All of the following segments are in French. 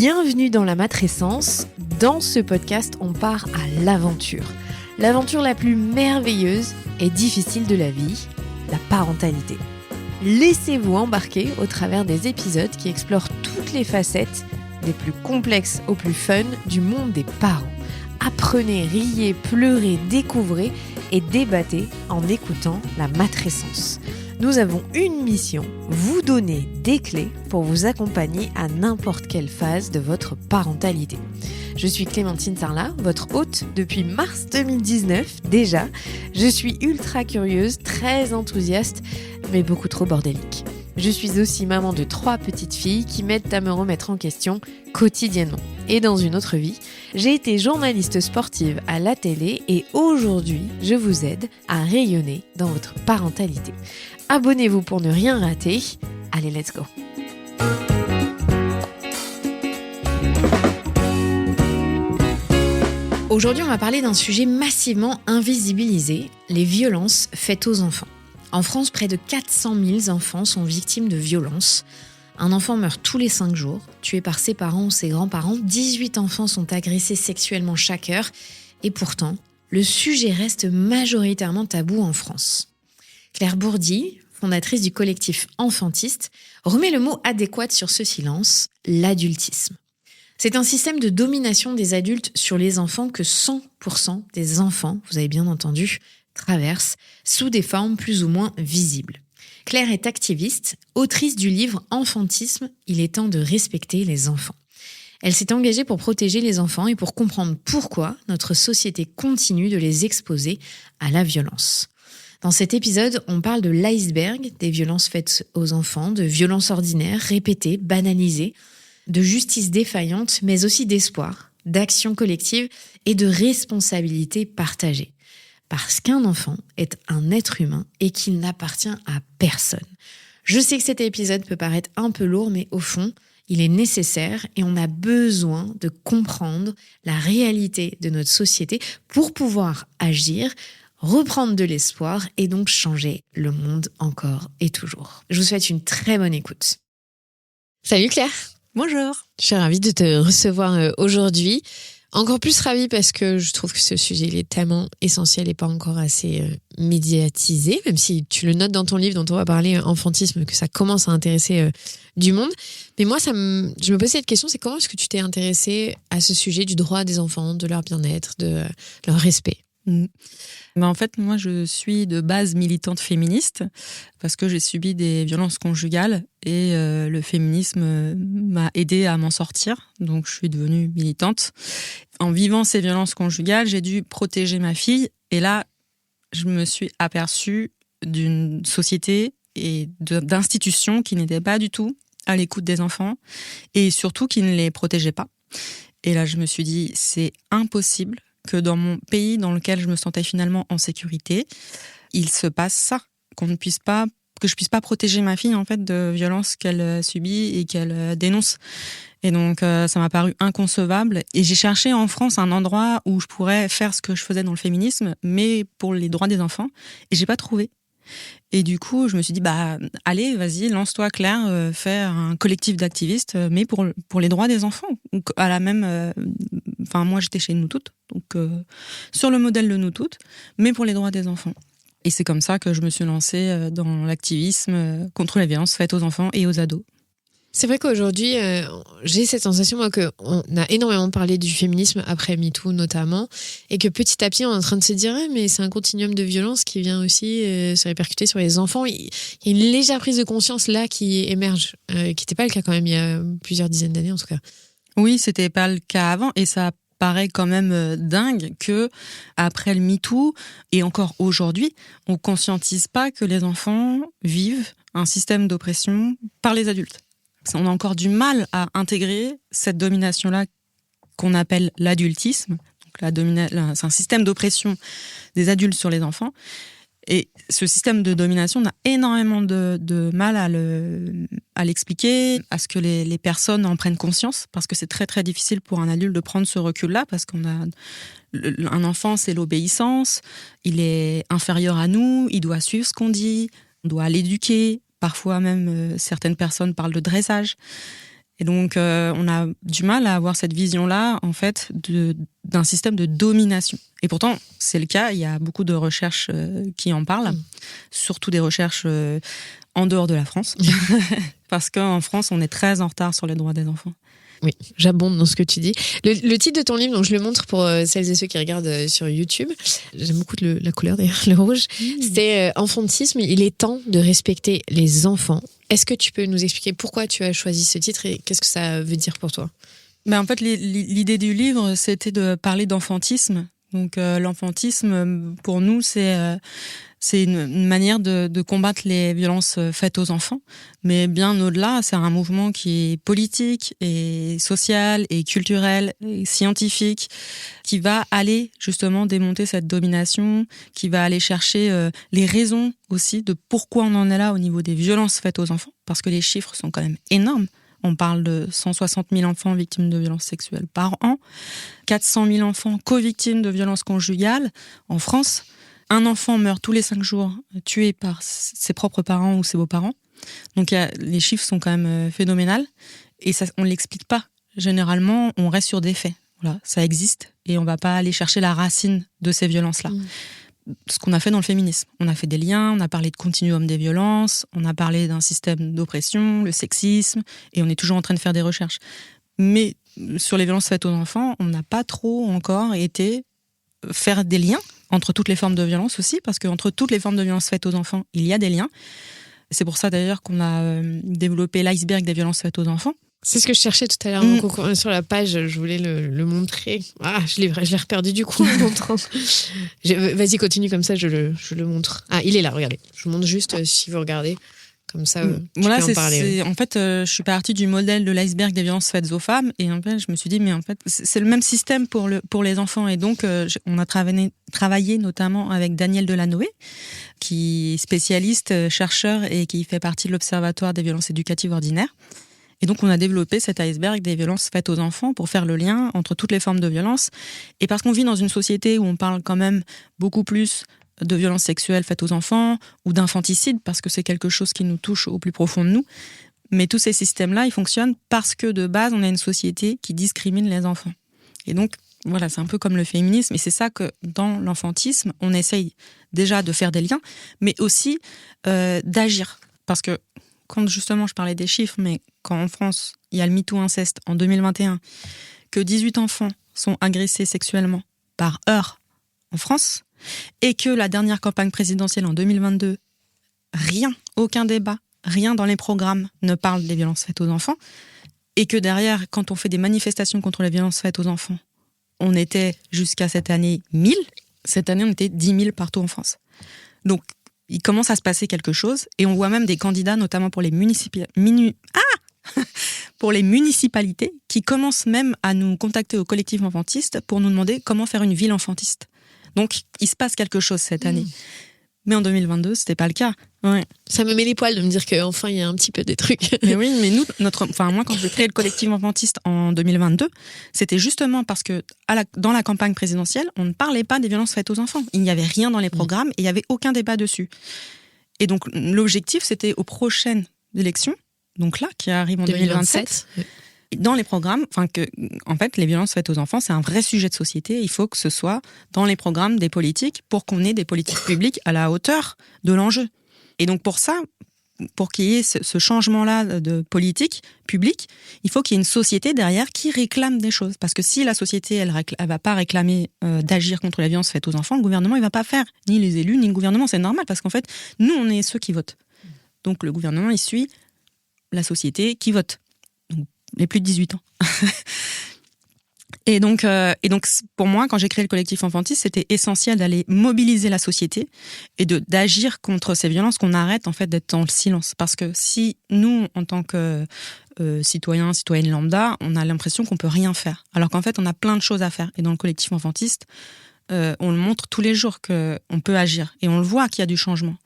Bienvenue dans la matrescence. Dans ce podcast, on part à l'aventure. L'aventure la plus merveilleuse et difficile de la vie, la parentalité. Laissez-vous embarquer au travers des épisodes qui explorent toutes les facettes, des plus complexes aux plus fun, du monde des parents. Apprenez, riez, pleurez, découvrez et débattez en écoutant la matrescence. Nous avons une mission, vous donner des clés pour vous accompagner à n'importe quelle phase de votre parentalité. Je suis Clémentine Sarlat, votre hôte depuis mars 2019 déjà. Je suis ultra curieuse, très enthousiaste, mais beaucoup trop bordélique. Je suis aussi maman de 3 petites filles qui m'aident à me remettre en question quotidiennement. Et dans une autre vie, j'ai été journaliste sportive à la télé et aujourd'hui, je vous aide à rayonner dans votre parentalité. Abonnez-vous pour ne rien rater. Allez, let's go! Aujourd'hui, on va parler d'un sujet massivement invisibilisé, les violences faites aux enfants. En France, près de 400 000 enfants sont victimes de violences. Un enfant meurt tous les 5 jours, tué par ses parents ou ses grands-parents. 18 enfants sont agressés sexuellement chaque heure. Et pourtant, le sujet reste majoritairement tabou en France. Claire Bourdi, fondatrice du collectif Enfantiste, remet le mot adéquat sur ce silence, l'adultisme. C'est un système de domination des adultes sur les enfants que 100% des enfants, vous avez bien entendu, traversent sous des formes plus ou moins visibles. Claire est activiste, autrice du livre Enfantisme, il est temps de respecter les enfants. Elle s'est engagée pour protéger les enfants et pour comprendre pourquoi notre société continue de les exposer à la violence. Dans cet épisode, on parle de l'iceberg des violences faites aux enfants, de violences ordinaires, répétées, banalisées, de justice défaillante, mais aussi d'espoir, d'action collective et de responsabilité partagée. Parce qu'un enfant est un être humain et qu'il n'appartient à personne. Je sais que cet épisode peut paraître un peu lourd, mais au fond, il est nécessaire et on a besoin de comprendre la réalité de notre société pour pouvoir agir, reprendre de l'espoir et donc changer le monde encore et toujours. Je vous souhaite une très bonne écoute. Salut Claire. Bonjour. Je suis ravie de te recevoir aujourd'hui. Encore plus ravie parce que je trouve que ce sujet il est tellement essentiel et pas encore assez médiatisé, même si tu le notes dans ton livre dont on va parler, Enfantisme, que ça commence à intéresser du monde. Mais moi, je me posais cette question, c'est comment est-ce que tu t'es intéressée à ce sujet du droit des enfants, de leur bien-être, de leur respect ? En fait, moi, je suis de base militante féministe parce que j'ai subi des violences conjugales et le féminisme m'a aidée à m'en sortir. Donc, je suis devenue militante. En vivant ces violences conjugales, j'ai dû protéger ma fille. Et là, je me suis aperçue d'une société et d'institutions qui n'étaient pas du tout à l'écoute des enfants et surtout qui ne les protégeaient pas. Et là, je me suis dit, c'est impossible que dans mon pays dans lequel je me sentais finalement en sécurité, il se passe ça, que je puisse pas protéger ma fille en fait de violences qu'elle subit et qu'elle dénonce. Et donc ça m'a paru inconcevable et j'ai cherché en France un endroit où je pourrais faire ce que je faisais dans le féminisme mais pour les droits des enfants et j'ai pas trouvé. Et du coup, je me suis dit, allez, vas-y, lance-toi Claire, fais un collectif d'activistes, mais pour les droits des enfants. Donc, à la même, moi, j'étais chez Nous Toutes, donc sur le modèle de Nous Toutes, mais pour les droits des enfants. Et c'est comme ça que je me suis lancée dans l'activisme contre les violences faites aux enfants et aux ados. C'est vrai qu'aujourd'hui, j'ai cette sensation moi, qu'on a énormément parlé du féminisme après MeToo notamment, et que petit à petit on est en train de se dire mais c'est un continuum de violence qui vient aussi se répercuter sur les enfants. Il y a une légère prise de conscience là qui émerge, qui n'était pas le cas quand même il y a plusieurs dizaines d'années en tout cas. Oui, c'était pas le cas avant et ça paraît quand même dingue que après le MeToo et encore aujourd'hui, on conscientise pas que les enfants vivent un système d'oppression par les adultes. On a encore du mal à intégrer cette domination-là qu'on appelle l'adultisme. Donc c'est un système d'oppression des adultes sur les enfants. Et ce système de domination, on a énormément de mal à l'expliquer, à ce que les personnes en prennent conscience, parce que c'est très très difficile pour un adulte de prendre ce recul-là, parce un enfant, c'est l'obéissance, il est inférieur à nous, il doit suivre ce qu'on dit, on doit l'éduquer. Parfois même, certaines personnes parlent de dressage. Et donc, on a du mal à avoir cette vision-là, en fait, d'un système de domination. Et pourtant, c'est le cas. Il y a beaucoup de recherches qui en parlent, surtout des recherches en dehors de la France. Parce qu'en France, on est très en retard sur les droits des enfants. Oui, j'abonde dans ce que tu dis. Le titre de ton livre, donc je le montre pour celles et ceux qui regardent sur YouTube. J'aime beaucoup la couleur d'ailleurs, le rouge. C'est Enfantisme, il est temps de respecter les enfants. Est-ce que tu peux nous expliquer pourquoi tu as choisi ce titre et qu'est-ce que ça veut dire pour toi ? En fait, l'idée du livre, c'était de parler d'enfantisme. Donc l'enfantisme, pour nous, c'est une manière de combattre les violences faites aux enfants. Mais bien au-delà, c'est un mouvement qui est politique et social et culturel et scientifique, qui va aller justement démonter cette domination, qui va aller chercher les raisons aussi de pourquoi on en est là au niveau des violences faites aux enfants, parce que les chiffres sont quand même énormes. On parle de 160 000 enfants victimes de violences sexuelles par an, 400 000 enfants co-victimes de violences conjugales en France. Un enfant meurt tous les 5 jours tué par ses propres parents ou ses beaux-parents. Donc les chiffres sont quand même phénoménales et ça, on ne l'explique pas. Généralement, on reste sur des faits. Voilà, ça existe et on ne va pas aller chercher la racine de ces violences-là. Ce qu'on a fait dans le féminisme. On a fait des liens, on a parlé de continuum des violences, on a parlé d'un système d'oppression, le sexisme, et on est toujours en train de faire des recherches. Mais sur les violences faites aux enfants, on n'a pas trop encore été faire des liens entre toutes les formes de violence aussi, parce qu'entre toutes les formes de violence faites aux enfants, il y a des liens. C'est pour ça d'ailleurs qu'on a développé l'iceberg des violences faites aux enfants. C'est ce que je cherchais tout à l'heure. Donc, sur la page, je voulais le montrer. Ah, je l'ai reperdu du coup en montrant. Vas-y, continue comme ça, je le montre. Ah, il est là, regardez. Je vous montre juste si vous regardez. Comme ça, tu peux en parler. En fait, je suis partie du modèle de l'iceberg des violences faites aux femmes. Et en fait, je me suis dit, mais en fait, c'est le même système pour les enfants. Et donc, on a travaillé notamment avec Daniel Delanoë, qui est spécialiste, chercheur et qui fait partie de l'Observatoire des violences éducatives ordinaires. Et donc, on a développé cet iceberg des violences faites aux enfants pour faire le lien entre toutes les formes de violence. Et parce qu'on vit dans une société où on parle quand même beaucoup plus de violences sexuelles faites aux enfants ou d'infanticide, parce que c'est quelque chose qui nous touche au plus profond de nous. Mais tous ces systèmes-là, ils fonctionnent parce que de base, on a une société qui discrimine les enfants. Et donc, voilà, c'est un peu comme le féminisme. Et c'est ça que dans l'enfantisme, on essaye déjà de faire des liens, mais aussi d'agir. Parce que quand justement, je parlais des chiffres, mais quand en France, il y a le MeToo inceste en 2021, que 18 enfants sont agressés sexuellement par heure en France, et que la dernière campagne présidentielle en 2022, rien, aucun débat, rien dans les programmes ne parle des violences faites aux enfants, et que derrière, quand on fait des manifestations contre les violences faites aux enfants, on était jusqu'à cette année 1000, cette année on était 10 000 partout en France. Donc, il commence à se passer quelque chose, et on voit même des candidats, notamment pour les pour les municipalités, qui commencent même à nous contacter au collectif enfantiste pour nous demander comment faire une ville enfantiste. Donc, il se passe quelque chose cette année. Mais en 2022, c'était pas le cas. Ouais. Ça me met les poils de me dire qu'enfin, il y a un petit peu des trucs. Mais oui, mais nous, moi, quand j'ai créé le collectif enfantiste en 2022, c'était justement parce que dans la campagne présidentielle, on ne parlait pas des violences faites aux enfants. Il n'y avait rien dans les programmes et il n'y avait aucun débat dessus. Et donc, l'objectif, c'était aux prochaines élections, donc là, qui arrivent en 2027, dans les programmes, en fait, les violences faites aux enfants, c'est un vrai sujet de société. Il faut que ce soit dans les programmes des politiques pour qu'on ait des politiques publiques à la hauteur de l'enjeu. Et donc pour ça, pour qu'il y ait ce changement-là de politique publique, il faut qu'il y ait une société derrière qui réclame des choses. Parce que si la société, elle va pas réclamer d'agir contre la violence faite aux enfants, le gouvernement, il va pas faire. Ni les élus, ni le gouvernement, c'est normal. Parce qu'en fait, nous, on est ceux qui votent. Donc le gouvernement, il suit la société qui vote. Donc, les plus de 18 ans. Et donc, pour moi, quand j'ai créé le collectif enfantiste, c'était essentiel d'aller mobiliser la société et d'agir contre ces violences, qu'on arrête en fait d'être dans le silence. Parce que si nous, en tant que citoyens, citoyennes lambda, on a l'impression qu'on peut rien faire, alors qu'en fait, on a plein de choses à faire. Et dans le collectif enfantiste, on le montre tous les jours qu'on peut agir et on le voit qu'il y a du changement.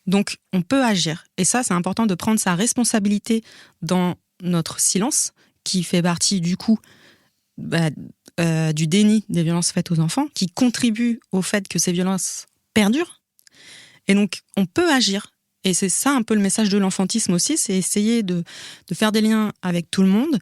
Donc, on peut agir. Et ça, c'est important de prendre sa responsabilité dans notre silence, qui fait partie du coup du déni des violences faites aux enfants, qui contribue au fait que ces violences perdurent. Et donc, on peut agir. Et c'est ça un peu le message de l'enfantisme aussi, c'est essayer de faire des liens avec tout le monde,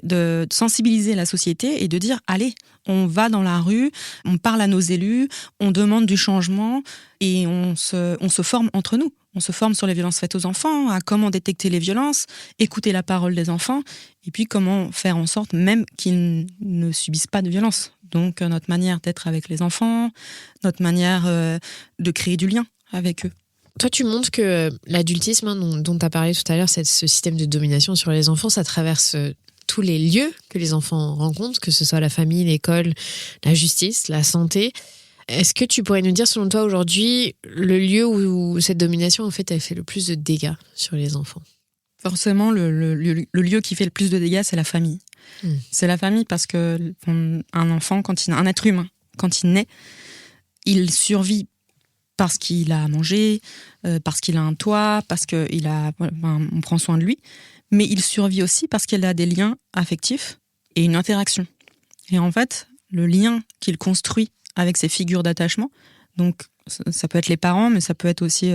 de sensibiliser la société et de dire, allez, on va dans la rue, on parle à nos élus, on demande du changement et on se forme entre nous. On se forme sur les violences faites aux enfants, à comment détecter les violences, écouter la parole des enfants, et puis comment faire en sorte même qu'ils ne subissent pas de violence. Donc notre manière d'être avec les enfants, notre manière de créer du lien avec eux. Toi, tu montres que l'adultisme, dont tu as parlé tout à l'heure, ce système de domination sur les enfants, ça traverse tous les lieux que les enfants rencontrent, que ce soit la famille, l'école, la justice, la santé. Est-ce que tu pourrais nous dire, selon toi, aujourd'hui, le lieu où cette domination, en fait, elle fait le plus de dégâts sur les enfants? Forcément, le lieu qui fait le plus de dégâts, c'est la famille. C'est la famille parce que un enfant, un être humain, quand il naît, il survit parce qu'il a à manger, parce qu'il a un toit, parce on prend soin de lui. Mais il survit aussi parce qu'il a des liens affectifs et une interaction. Et en fait, le lien qu'il construit avec ses figures d'attachement, donc ça peut être les parents, mais ça peut être aussi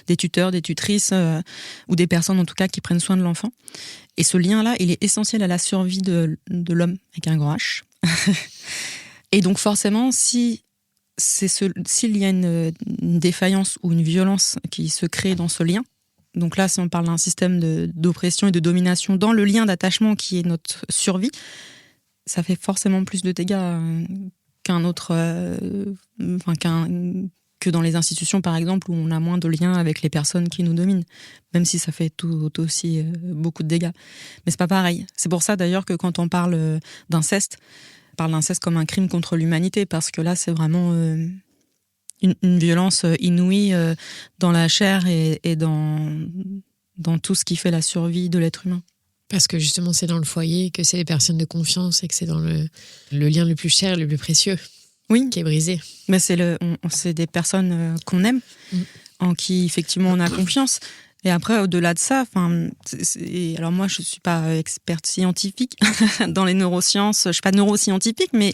des tuteurs, des tutrices, ou des personnes en tout cas qui prennent soin de l'enfant. Et ce lien-là, il est essentiel à la survie de l'homme avec un grand H. Et donc forcément, s'il y a une défaillance ou une violence qui se crée dans ce lien, donc là, si on parle d'un système d'oppression et de domination dans le lien d'attachement qui est notre survie, ça fait forcément plus de dégâts que dans les institutions, par exemple, où on a moins de liens avec les personnes qui nous dominent, même si ça fait tout aussi beaucoup de dégâts. Mais c'est pas pareil. C'est pour ça, d'ailleurs, que quand on parle d'inceste, on parle d'inceste comme un crime contre l'humanité, parce que là, c'est vraiment une violence inouïe dans la chair et dans tout ce qui fait la survie de l'être humain. Parce que justement, c'est dans le foyer, que c'est les personnes de confiance et que c'est dans le lien le plus cher, le plus précieux, oui, qui est brisé. Mais c'est des personnes qu'on aime, en qui effectivement on a confiance. Et après, au-delà de ça, alors moi, je suis pas experte scientifique dans les neurosciences, je suis pas neuroscientifique, mais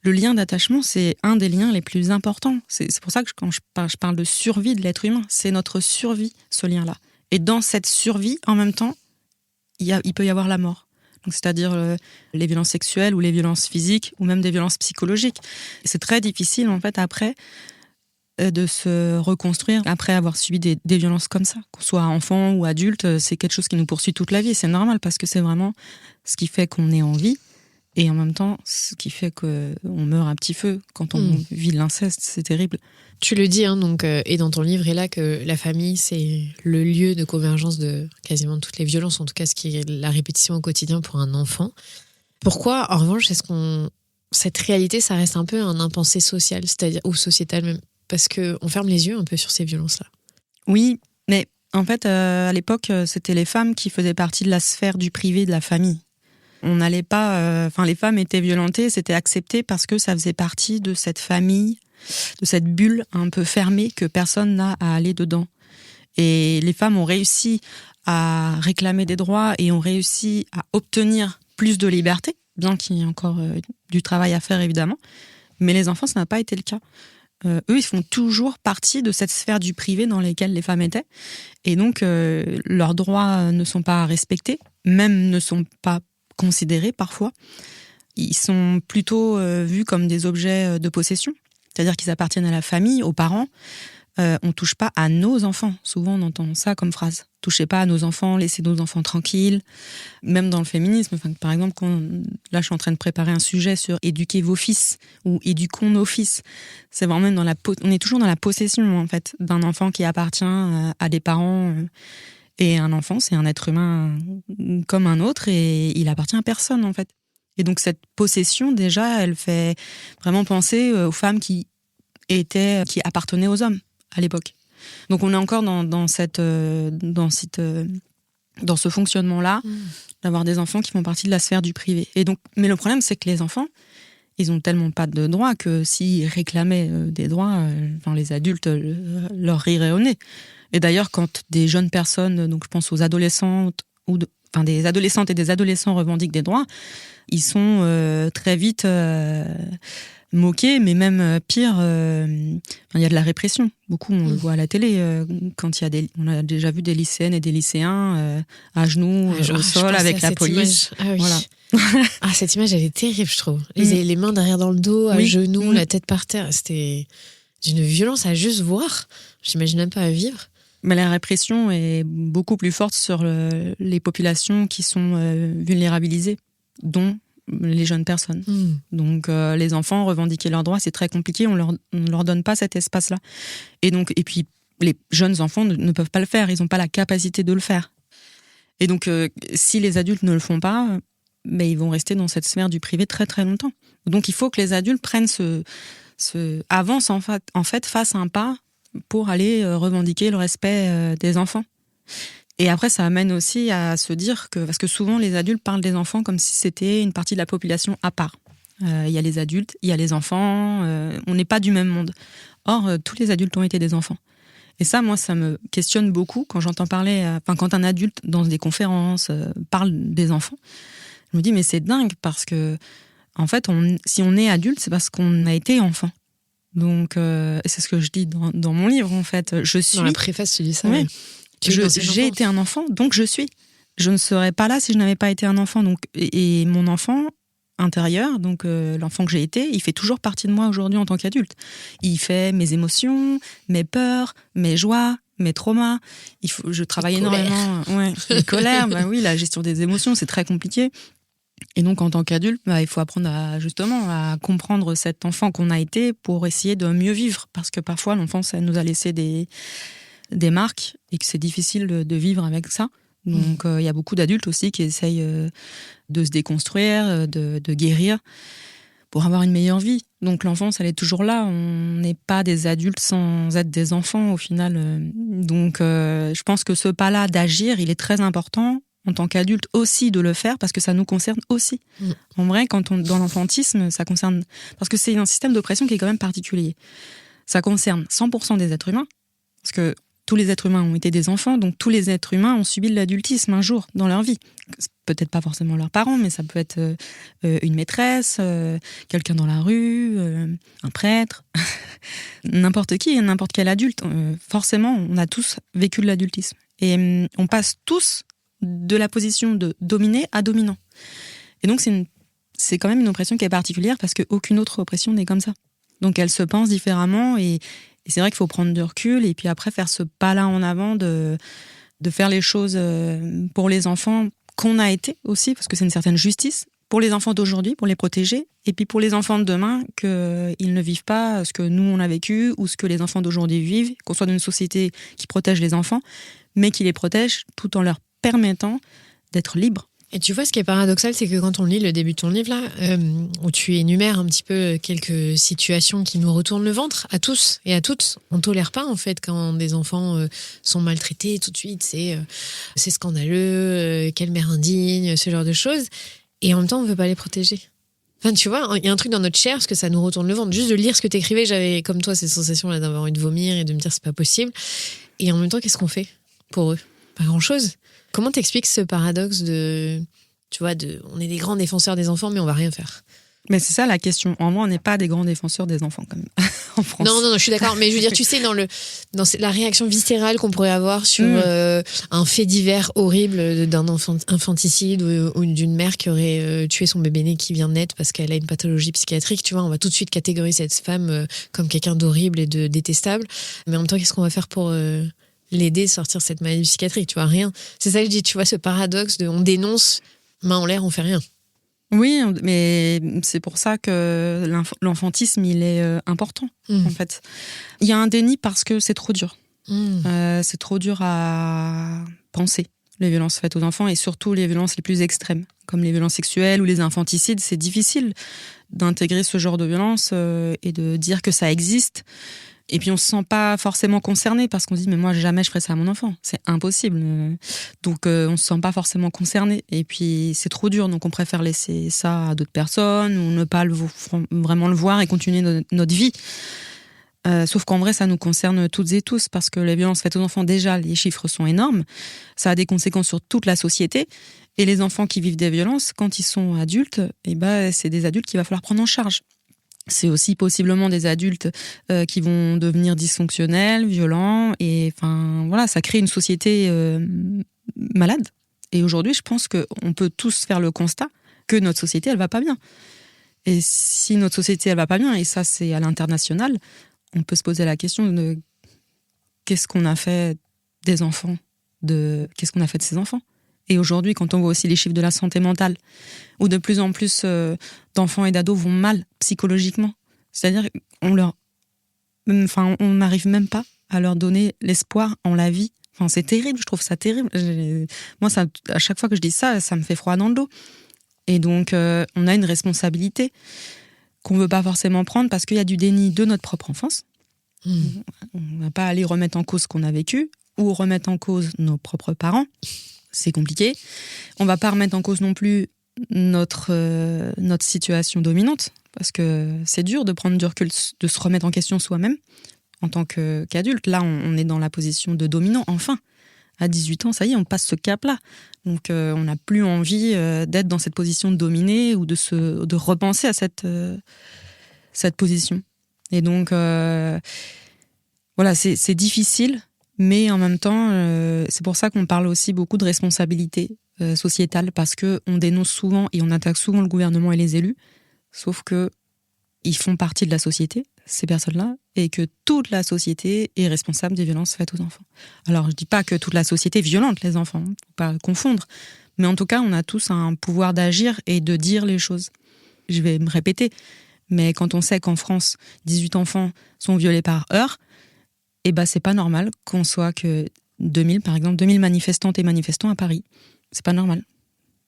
le lien d'attachement, c'est un des liens les plus importants. C'est pour ça que quand je parle de survie de l'être humain, c'est notre survie, ce lien-là. Et dans cette survie, en même temps, il peut y avoir la mort. Donc, c'est-à-dire les violences sexuelles ou les violences physiques ou même des violences psychologiques. C'est très difficile, en fait, après, de se reconstruire après avoir subi des violences comme ça. Qu'on soit enfant ou adulte, c'est quelque chose qui nous poursuit toute la vie. C'est normal parce que c'est vraiment ce qui fait qu'on est en vie et en même temps, ce qui fait qu'on meurt à petit feu quand on vit de l'inceste. C'est terrible. Tu le dis, donc, et dans ton livre est là que la famille, c'est le lieu de convergence de quasiment toutes les violences, en tout cas ce qui est la répétition au quotidien pour un enfant. Pourquoi, en revanche, cette réalité, ça reste un peu un impensé social, c'est-à-dire ou sociétal même, parce qu'on ferme les yeux un peu sur ces violences-là. Oui, mais en fait, à l'époque, c'était les femmes qui faisaient partie de la sphère du privé de la famille. On n'allait pas... les femmes étaient violentées, c'était accepté parce que ça faisait partie de cette famille, de cette bulle un peu fermée que personne n'a à aller dedans. Et les femmes ont réussi à réclamer des droits et ont réussi à obtenir plus de liberté, bien qu'il y ait encore du travail à faire évidemment. Mais les enfants, ça n'a pas été le cas. Eux, ils font toujours partie de cette sphère du privé dans laquelle les femmes étaient. Et donc, leurs droits ne sont pas respectés, même ne sont pas considérés parfois. Ils sont plutôt vus comme des objets de possession. C'est-à-dire qu'ils appartiennent à la famille, aux parents. On touche pas à nos enfants. Souvent, on entend ça comme phrase. Touchez pas à nos enfants, laissez nos enfants tranquilles. Même dans le féminisme, par exemple, là, je suis en train de préparer un sujet sur éduquer vos fils ou éduquons nos fils. C'est vraiment on est toujours dans la possession, en fait, d'un enfant qui appartient à des parents. Et un enfant, c'est un être humain comme un autre et il appartient à personne, en fait. Et donc, cette possession, déjà, elle fait vraiment penser aux femmes qui appartenaient aux hommes à l'époque. Donc on est encore dans ce fonctionnement-là, d'avoir des enfants qui font partie de la sphère du privé. Et donc, mais le problème, c'est que les enfants, ils ont tellement pas de droits que s'ils réclamaient des droits, les adultes leur riraient au nez. Et d'ailleurs, quand des jeunes personnes, donc je pense aux adolescentes des adolescentes et des adolescents revendiquent des droits, ils sont très vite moqué, mais même pire, il y a de la répression. Beaucoup, on le voit à la télé. Quand on a déjà vu des lycéennes et des lycéens à genoux, au sol, avec la police. Ah oui. Voilà. Ah, cette image, elle est terrible, je trouve. Les mains derrière dans le dos, à genoux, la tête par terre. C'était d'une violence à juste voir. J'imagine même pas à vivre. Mais la répression est beaucoup plus forte sur les populations qui sont vulnérabilisées, dont les jeunes personnes. Donc les enfants, revendiquer leurs droits, c'est très compliqué, on leur donne pas cet espace-là. Et puis les jeunes enfants ne peuvent pas le faire, ils n'ont pas la capacité de le faire. Et donc si les adultes ne le font pas, mais ils vont rester dans cette sphère du privé très très longtemps. Donc il faut que les adultes prennent avancent en fait, fassent un pas pour aller revendiquer le respect des enfants. Et après, ça amène aussi à se dire parce que souvent les adultes parlent des enfants comme si c'était une partie de la population à part. Il y a les adultes, il y a les enfants, on n'est pas du même monde. Or, tous les adultes ont été des enfants. Et ça, moi, ça me questionne beaucoup quand j'entends parler, quand un adulte dans des conférences parle des enfants. Je me dis, mais c'est dingue parce que, en fait, si on est adulte, c'est parce qu'on a été enfant. Donc, c'est ce que je dis dans mon livre, en fait. Dans la préface, tu dis ça. Oui. Ouais. J'ai été un enfant, donc je suis. Je ne serais pas là si je n'avais pas été un enfant. Donc, et mon enfant intérieur, donc l'enfant que j'ai été, il fait toujours partie de moi aujourd'hui en tant qu'adulte. Il fait mes émotions, mes peurs, mes joies, mes traumas. Je travaille énormément. Ouais, les colères, la gestion des émotions, c'est très compliqué. Et donc, en tant qu'adulte, il faut apprendre à comprendre cet enfant qu'on a été pour essayer de mieux vivre. Parce que parfois, l'enfance, elle nous a laissé des marques et que c'est difficile de vivre avec ça. Donc, il y a beaucoup d'adultes aussi qui essayent de se déconstruire, de guérir pour avoir une meilleure vie. Donc, l'enfance, elle est toujours là. On n'est pas des adultes sans être des enfants, au final. Donc, je pense que ce pas-là d'agir, il est très important en tant qu'adulte aussi de le faire parce que ça nous concerne aussi. En vrai, dans l'enfantisme, ça concerne... Parce que c'est un système d'oppression qui est quand même particulier. Ça concerne 100% des êtres humains, parce que tous les êtres humains ont été des enfants, donc tous les êtres humains ont subi de l'adultisme un jour dans leur vie. Peut-être pas forcément leurs parents, mais ça peut être une maîtresse, quelqu'un dans la rue, un prêtre, n'importe qui, n'importe quel adulte. Forcément, on a tous vécu de l'adultisme. Et on passe tous de la position de dominé à dominant. Et donc, c'est quand même une oppression qui est particulière parce qu'aucune autre oppression n'est comme ça. Donc, elle se pense différemment et c'est vrai qu'il faut prendre du recul et puis après faire ce pas-là en avant de faire les choses pour les enfants qu'on a été aussi, parce que c'est une certaine justice, pour les enfants d'aujourd'hui, pour les protéger, et puis pour les enfants de demain, qu'ils ne vivent pas ce que nous, on a vécu ou ce que les enfants d'aujourd'hui vivent, qu'on soit dans une société qui protège les enfants, mais qui les protège tout en leur permettant d'être libres. Et tu vois, ce qui est paradoxal, c'est que quand on lit le début de ton livre, là, où tu énumères un petit peu quelques situations qui nous retournent le ventre, à tous et à toutes, on ne tolère pas, en fait, quand des enfants sont maltraités tout de suite. C'est scandaleux, quelle mère indigne, ce genre de choses. Et en même temps, on ne veut pas les protéger. Enfin, tu vois, il y a un truc dans notre chair, parce que ça nous retourne le ventre. Juste de lire ce que t'écrivais, j'avais, comme toi, cette sensation-là d'avoir envie de vomir et de me dire c'est pas possible. Et en même temps, qu'est-ce qu'on fait pour eux ? Pas grand-chose. Comment t'expliques ce paradoxe on est des grands défenseurs des enfants, mais on va rien faire? Mais c'est ça la question. En moi, on n'est pas des grands défenseurs des enfants, quand même, en France. Non, je suis d'accord. Mais je veux dire, tu sais, dans la réaction viscérale qu'on pourrait avoir sur un fait divers horrible d'un infanticide ou d'une mère qui aurait tué son bébé-né qui vient de naître parce qu'elle a une pathologie psychiatrique, tu vois, on va tout de suite catégoriser cette femme comme quelqu'un d'horrible et de détestable. Mais en même temps, qu'est-ce qu'on va faire pour l'aider à sortir de cette maladie psychiatrique? Tu vois, rien. C'est ça que je dis, tu vois, ce paradoxe de on dénonce, main en l'air, on fait rien. Oui, mais c'est pour ça que l'enfantisme, il est important, en fait. Il y a un déni parce que c'est trop dur. C'est trop dur à penser, les violences faites aux enfants, et surtout les violences les plus extrêmes, comme les violences sexuelles ou les infanticides. C'est difficile d'intégrer ce genre de violence et de dire que ça existe. Et puis on se sent pas forcément concerné parce qu'on se dit mais moi jamais je ferais ça à mon enfant, c'est impossible. Donc on se sent pas forcément concerné et puis c'est trop dur, donc on préfère laisser ça à d'autres personnes ou ne pas vraiment le voir et continuer notre vie. Sauf qu'en vrai ça nous concerne toutes et tous parce que les violences faites aux enfants, déjà les chiffres sont énormes, ça a des conséquences sur toute la société et les enfants qui vivent des violences quand ils sont adultes, c'est des adultes qu'il va falloir prendre en charge. c'est aussi possiblement des adultes qui vont devenir dysfonctionnels, violents, et enfin voilà, ça crée une société malade. Et aujourd'hui, je pense qu'on peut tous faire le constat que notre société, elle va pas bien. Et si notre société, elle va pas bien, et ça c'est à l'international, on peut se poser la question de qu'est-ce qu'on a fait des enfants, qu'est-ce qu'on a fait de ces enfants. Et aujourd'hui, quand on voit aussi les chiffres de la santé mentale, où de plus en plus d'enfants et d'ados vont mal psychologiquement, c'est-à-dire on n'arrive même pas à leur donner l'espoir en la vie. Enfin, c'est terrible, je trouve ça terrible. Moi, à chaque fois que je dis ça, ça me fait froid dans le dos. Et donc, on a une responsabilité qu'on ne veut pas forcément prendre parce qu'il y a du déni de notre propre enfance. On ne va pas aller remettre en cause ce qu'on a vécu ou remettre en cause nos propres parents. C'est compliqué. On ne va pas remettre en cause non plus notre situation dominante parce que c'est dur de prendre du recul, de se remettre en question soi-même en tant qu'adulte. Là, on est dans la position de dominant, enfin. À 18 ans, ça y est, on passe ce cap-là. Donc, on n'a plus envie d'être dans cette position de dominer ou de repenser à cette position. Et donc, voilà, c'est difficile, mais en même temps, c'est pour ça qu'on parle aussi beaucoup de responsabilité sociétale, parce qu'on dénonce souvent et on attaque souvent le gouvernement et les élus, sauf qu'ils font partie de la société, ces personnes-là, et que toute la société est responsable des violences faites aux enfants. Alors, je dis pas que toute la société violente les enfants, faut pas confondre, mais en tout cas, on a tous un pouvoir d'agir et de dire les choses. Je vais me répéter, mais quand on sait qu'en France, 18 enfants sont violés par heure, eh ben, c'est pas normal qu'on soit que 2000, par exemple, 2000 manifestantes et manifestants à Paris. C'est pas normal.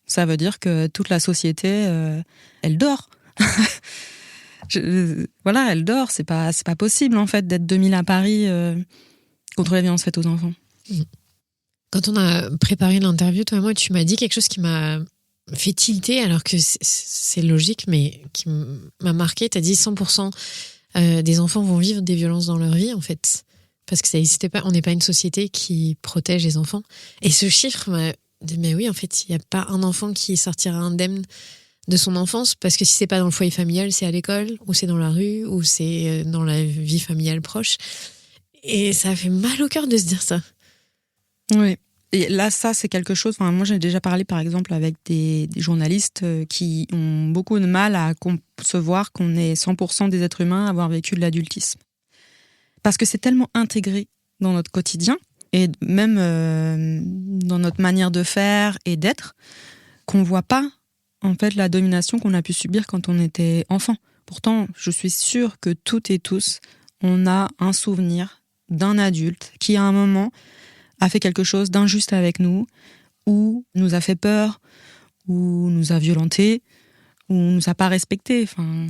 Ça veut dire que toute la société, elle dort. Voilà, elle dort. C'est pas possible, en fait, d'être 2000 à Paris contre les violences faites aux enfants. Quand on a préparé l'interview, toi et moi, tu m'as dit quelque chose qui m'a fait tilter, alors que c'est logique, mais qui m'a marqué. Tu as dit 100% des enfants vont vivre des violences dans leur vie, en fait. Parce que ça n'existait pas. On n'est pas une société qui protège les enfants. Et ce chiffre m'a dit, mais oui, en fait, il n'y a pas un enfant qui sortira indemne de son enfance, parce que si c'est pas dans le foyer familial, c'est à l'école, ou c'est dans la rue, ou c'est dans la vie familiale proche. Et ça fait mal au cœur de se dire ça. Oui. Et là, ça, c'est quelque chose... Enfin, moi, j'ai déjà parlé, par exemple, avec des journalistes qui ont beaucoup de mal à concevoir qu'on est 100% des êtres humains à avoir vécu de l'adultisme. Parce que c'est tellement intégré dans notre quotidien, et même dans notre manière de faire et d'être, qu'on ne voit pas, en fait, la domination qu'on a pu subir quand on était enfant. Pourtant, je suis sûre que toutes et tous, on a un souvenir d'un adulte qui, à un moment, a fait quelque chose d'injuste avec nous, ou nous a fait peur, ou nous a violentés, ou nous a pas respectés. Enfin,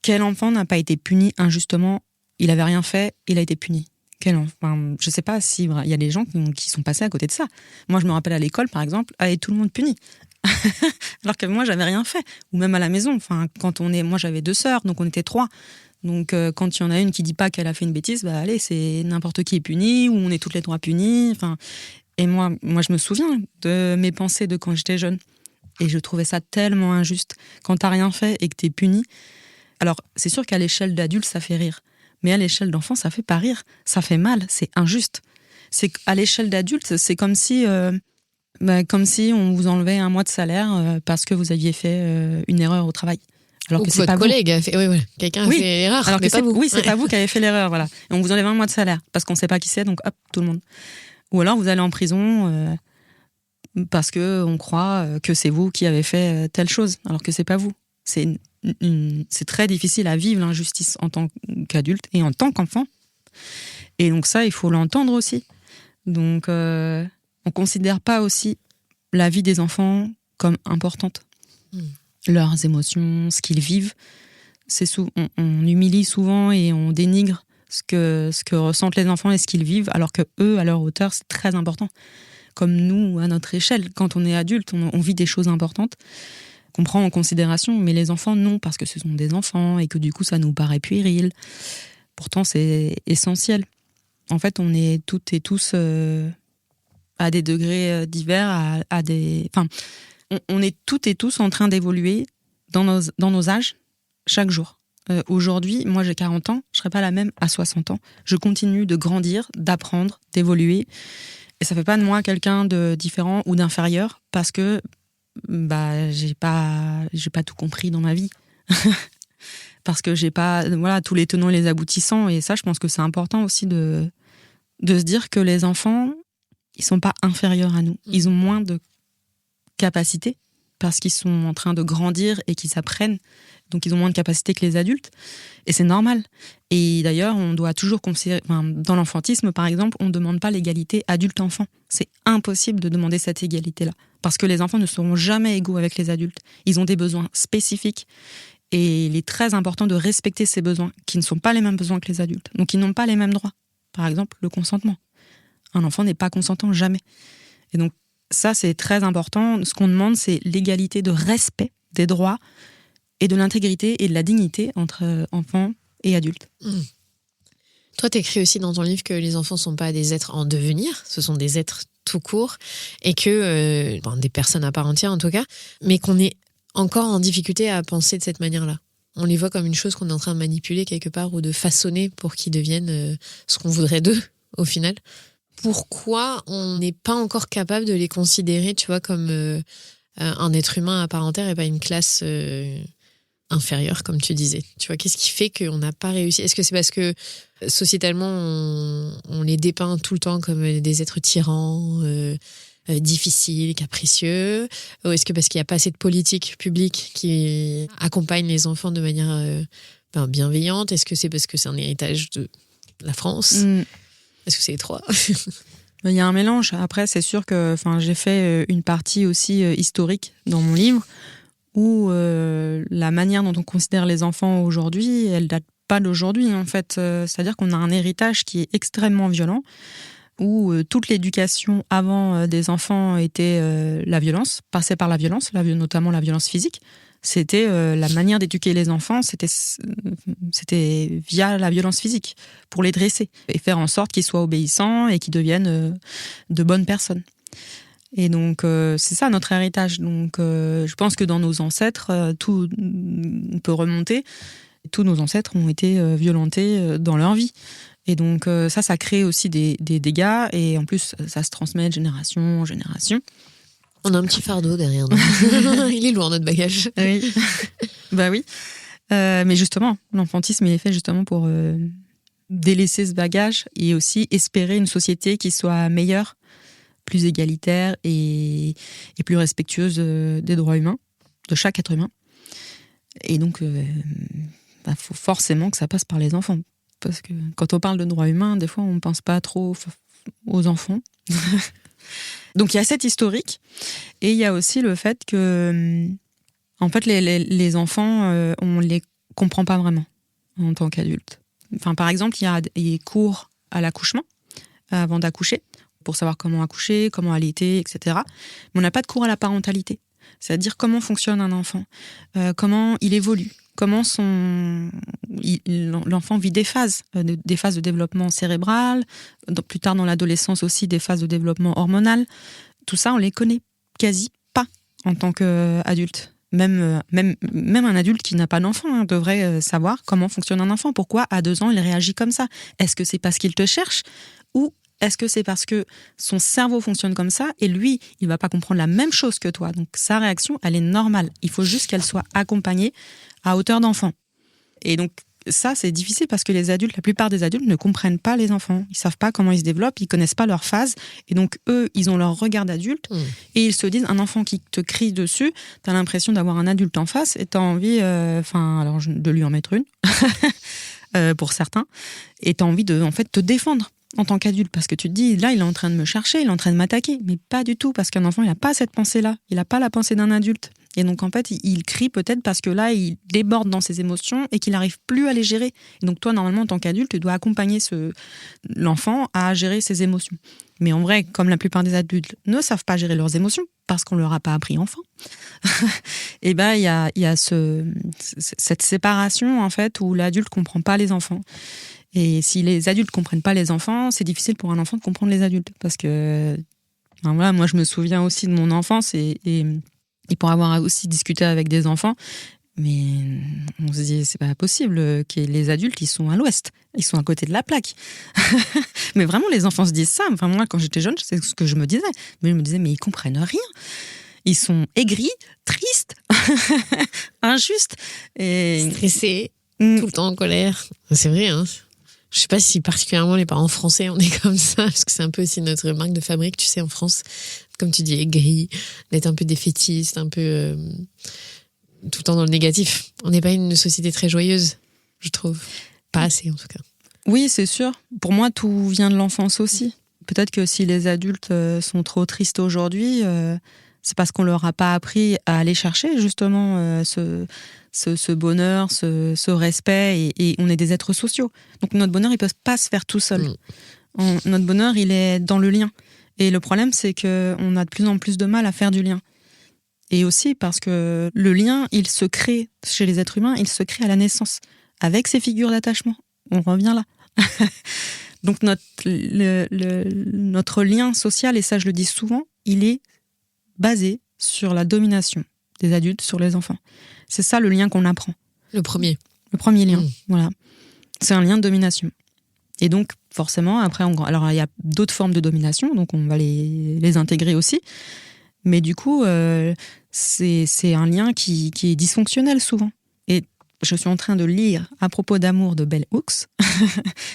quel enfant n'a pas été puni injustement? Il avait rien fait, il a été puni. Enfin, je sais pas si il y a des gens qui sont passés à côté de ça. Moi, je me rappelle à l'école, par exemple, tout le monde puni. Alors que moi, j'avais rien fait. Ou même à la maison. Enfin, moi, j'avais 2 sœurs, donc on était 3. Donc, quand il y en a une qui dit pas qu'elle a fait une bêtise, bah allez, c'est n'importe qui est puni, ou on est toutes les 3 punis. Enfin, et moi, je me souviens de mes pensées de quand j'étais jeune. Et je trouvais ça tellement injuste. Quand t'as rien fait et que t'es puni. Alors, c'est sûr qu'à l'échelle d'adulte, ça fait rire. Mais à l'échelle d'enfant, ça fait pas rire. Ça fait mal, c'est injuste. C'est à l'échelle d'adulte, c'est comme si on vous enlevait 1 mois de salaire parce que vous aviez fait une erreur au travail. Alors que c'est pas vous. Collègue a fait, quelqu'un a fait l'erreur, alors mais pas vous. Oui, c'est pas vous qui avez fait l'erreur, voilà. Et on vous enlève 1 mois de salaire parce qu'on sait pas qui c'est, donc hop, tout le monde. Ou alors vous allez en prison parce que on croit que c'est vous qui avez fait telle chose, alors que c'est pas vous. C'est très difficile à vivre l'injustice en tant qu'adulte et en tant qu'enfant. Et donc ça, il faut l'entendre aussi. Donc on considère pas aussi la vie des enfants comme importante. Leurs émotions, ce qu'ils vivent, on humilie souvent et on dénigre ce que ressentent les enfants et ce qu'ils vivent, alors que eux, à leur hauteur, c'est très important. Comme nous, à notre échelle, quand on est adulte, on vit des choses importantes qu'on prend en considération, mais les enfants, non, parce que ce sont des enfants et que du coup, ça nous paraît puéril. Pourtant, c'est essentiel. En fait, on est toutes et tous à des degrés divers, on est toutes et tous en train d'évoluer dans nos âges chaque jour. Aujourd'hui, moi j'ai 40 ans, je serai pas la même à 60 ans. Je continue de grandir, d'apprendre, d'évoluer. Et ça fait pas de moi quelqu'un de différent ou d'inférieur parce que j'ai pas tout compris dans ma vie. Parce que j'ai pas tous les tenants et les aboutissants. Et ça, je pense que c'est important aussi de se dire que les enfants, ils sont pas inférieurs à nous. Ils ont moins de capacités parce qu'ils sont en train de grandir et qu'ils apprennent. Donc, ils ont moins de capacités que les adultes. Et c'est normal. Et d'ailleurs, on doit toujours considérer... dans l'enfantisme, par exemple, on ne demande pas l'égalité adulte-enfant. C'est impossible de demander cette égalité-là. Parce que les enfants ne seront jamais égaux avec les adultes. Ils ont des besoins spécifiques. Et il est très important de respecter ces besoins, qui ne sont pas les mêmes besoins que les adultes. Donc, ils n'ont pas les mêmes droits. Par exemple, le consentement. Un enfant n'est pas consentant, jamais. Et donc, ça, c'est très important. Ce qu'on demande, c'est l'égalité de respect des droits et de l'intégrité et de la dignité entre enfants et adultes. Toi, tu écris aussi dans ton livre que les enfants ne sont pas des êtres en devenir, ce sont des êtres tout court, et que, des personnes à part entière en tout cas, mais qu'on est encore en difficulté à penser de cette manière-là. On les voit comme une chose qu'on est en train de manipuler quelque part ou de façonner pour qu'ils deviennent ce qu'on voudrait d'eux, au final. Pourquoi on n'est pas encore capable de les considérer, tu vois, comme un être humain à part entière et pas une classe inférieure, comme tu disais. Tu vois, qu'est-ce qui fait qu'on n'a pas réussi ? Est-ce que c'est parce que sociétalement, on les dépeint tout le temps comme des êtres tyrans, difficiles, capricieux ? Ou est-ce que parce qu'il n'y a pas assez de politique publique qui accompagne les enfants de manière bienveillante ? Est-ce que c'est parce que c'est un héritage de la France ? Est-ce que c'est les trois ? Il y a un mélange. Après, c'est sûr que j'ai fait une partie aussi historique dans mon livre où la manière dont on considère les enfants aujourd'hui, elle date pas d'aujourd'hui en fait. C'est-à-dire qu'on a un héritage qui est extrêmement violent, où toute l'éducation avant des enfants était la violence, passait par la violence, notamment la violence physique. C'était la manière d'éduquer les enfants, c'était via la violence physique, pour les dresser et faire en sorte qu'ils soient obéissants et qu'ils deviennent de bonnes personnes. Et donc, c'est ça notre héritage. Donc, je pense que dans nos ancêtres, on peut remonter. Tous nos ancêtres ont été violentés dans leur vie. Et donc, ça crée aussi des dégâts. Et en plus, ça se transmet de génération en génération. On a un petit fardeau derrière nous. Il est lourd, notre bagage. Oui. Bah oui. Mais justement, l'enfantisme, il est fait justement pour délaisser ce bagage et aussi espérer une société qui soit meilleure, plus égalitaire et plus respectueuse des droits humains, de chaque être humain. Et donc, faut forcément que ça passe par les enfants. Parce que quand on parle de droits humains, des fois, on ne pense pas trop aux enfants. Donc, il y a cette historique. Et il y a aussi le fait que, en fait, les enfants, on ne les comprend pas vraiment en tant qu'adultes. Par exemple, il y a des cours à l'accouchement, avant d'accoucher, pour savoir comment accoucher, comment allaiter, etc. Mais on n'a pas de cours à la parentalité. C'est-à-dire comment fonctionne un enfant, comment il évolue, comment l'enfant vit des phases de développement cérébral, plus tard dans l'adolescence aussi des phases de développement hormonal. Tout ça, on les connaît quasi pas en tant qu'adulte. Même un adulte qui n'a pas d'enfant devrait savoir comment fonctionne un enfant. Pourquoi à 2 ans il réagit comme ça ? Est-ce que c'est parce qu'il te cherche ou est-ce que c'est parce que son cerveau fonctionne comme ça et lui, il va pas comprendre la même chose que toi. Donc sa réaction, elle est normale. Il faut juste qu'elle soit accompagnée à hauteur d'enfant. Et donc ça, c'est difficile parce que la plupart des adultes ne comprennent pas les enfants. Ils savent pas comment ils se développent, ils connaissent pas leur phase. Et donc eux, ils ont leur regard d'adulte et ils se disent, un enfant qui te crie dessus, t'as l'impression d'avoir un adulte en face et t'as envie, de lui en mettre une, pour certains, et t'as envie de, en fait, te défendre en tant qu'adulte, parce que tu te dis, là, il est en train de me chercher, il est en train de m'attaquer. Mais pas du tout, parce qu'un enfant, il n'a pas cette pensée-là. Il n'a pas la pensée d'un adulte. Et donc, en fait, il crie peut-être parce que là, il déborde dans ses émotions et qu'il n'arrive plus à les gérer. Et donc, toi, normalement, en tant qu'adulte, tu dois accompagner l'enfant à gérer ses émotions. Mais en vrai, comme la plupart des adultes ne savent pas gérer leurs émotions, parce qu'on ne leur a pas appris enfant, et ben, il y a cette séparation, en fait, où l'adulte ne comprend pas les enfants. Et si les adultes comprennent pas les enfants, c'est difficile pour un enfant de comprendre les adultes. Parce que, moi, je me souviens aussi de mon enfance et pour avoir aussi discuté avec des enfants, Mais on se dit, c'est pas possible que les adultes, ils sont à l'ouest, ils sont à côté de la plaque. Mais vraiment, les enfants se disent ça. Enfin, moi, quand j'étais jeune, c'est ce que je me disais. Mais je me disais, mais ils comprennent rien. Ils sont aigris, tristes, injustes. Et... stressés, tout le temps en colère. C'est vrai, hein. Je sais pas si particulièrement les parents français, on est comme ça, parce que c'est un peu aussi notre marque de fabrique, tu sais, en France. Comme tu dis, aigris, d'être un peu défaitiste, un peu... tout le temps dans le négatif. On n'est pas une société très joyeuse, je trouve. Pas assez, en tout cas. Oui, c'est sûr. Pour moi, tout vient de l'enfance aussi. Peut-être que si les adultes sont trop tristes aujourd'hui, c'est parce qu'on leur a pas appris à aller chercher justement ce bonheur, ce respect, et on est des êtres sociaux. Donc notre bonheur, il peut pas se faire tout seul. Notre bonheur, il est dans le lien. Et le problème, c'est qu'on a de plus en plus de mal à faire du lien. Et aussi parce que le lien, il se crée chez les êtres humains, il se crée à la naissance, avec ces figures d'attachement. On revient là. Donc notre lien social, et ça je le dis souvent, il est basé sur la domination des adultes sur les enfants. C'est ça le lien qu'on apprend. Le premier lien, voilà. C'est un lien de domination. Et donc, forcément, après, alors il y a d'autres formes de domination, donc on va les intégrer aussi. Mais du coup, c'est un lien qui est dysfonctionnel souvent. Et je suis en train de lire à propos d'amour de Bell Hooks,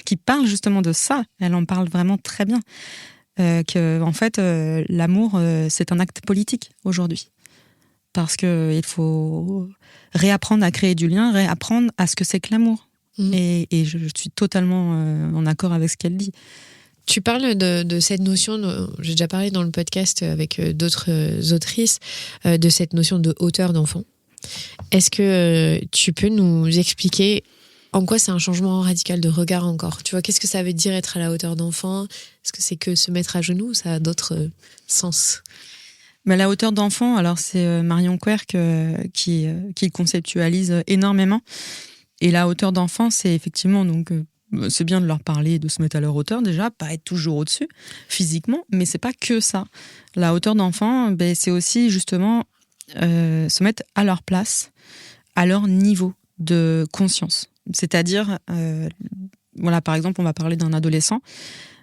qui parle justement de ça. Elle en parle vraiment très bien. Que, en fait, l'amour, c'est un acte politique aujourd'hui. Parce qu'il faut réapprendre à créer du lien, réapprendre à ce que c'est que l'amour. Et je suis totalement en accord avec ce qu'elle dit. Tu parles de cette notion, j'ai déjà parlé dans le podcast avec d'autres autrices, de cette notion de hauteur d'enfant. Est-ce que tu peux nous expliquer en quoi c'est un changement radical de regard encore ? Tu vois, qu'est-ce que ça veut dire être à la hauteur d'enfant ? Est-ce que c'est que se mettre à genoux ou ça a d'autres sens ? Mais la hauteur d'enfant, alors c'est Marion Querc qui le conceptualise énormément. Et la hauteur d'enfant, c'est effectivement, donc, c'est bien de leur parler, de se mettre à leur hauteur déjà, pas être toujours au-dessus physiquement, mais c'est pas que ça. La hauteur d'enfant, c'est aussi justement se mettre à leur place, à leur niveau de conscience. C'est-à-dire, voilà, par exemple, on va parler d'un adolescent,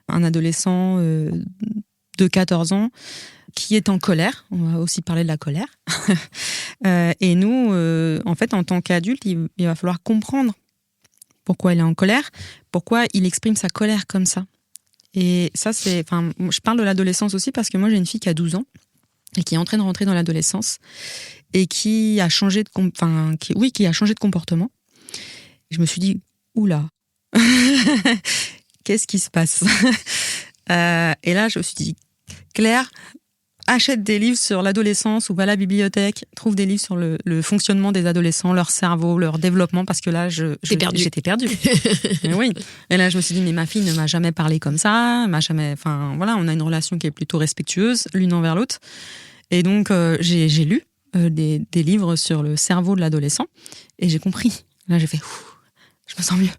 de 14 ans qui est en colère. On va aussi parler de la colère. Et nous, en fait, en tant qu'adulte, il va falloir comprendre pourquoi il est en colère, pourquoi il exprime sa colère comme ça. Et ça, je parle de l'adolescence aussi parce que moi, j'ai une fille qui a 12 ans et qui est en train de rentrer dans l'adolescence et qui a changé qui a changé de comportement. Et je me suis dit, oula, qu'est-ce qui se passe ? Et là, je me suis dit, Claire, achète des livres sur l'adolescence ou va à la bibliothèque, trouve des livres sur le fonctionnement des adolescents, leur cerveau, leur développement, parce que là, j'étais perdue. Oui. Et là, je me suis dit, mais ma fille ne m'a jamais parlé comme ça, on a une relation qui est plutôt respectueuse l'une envers l'autre. Et donc, j'ai lu des livres sur le cerveau de l'adolescent et j'ai compris. Là, j'ai fait, je me sens mieux.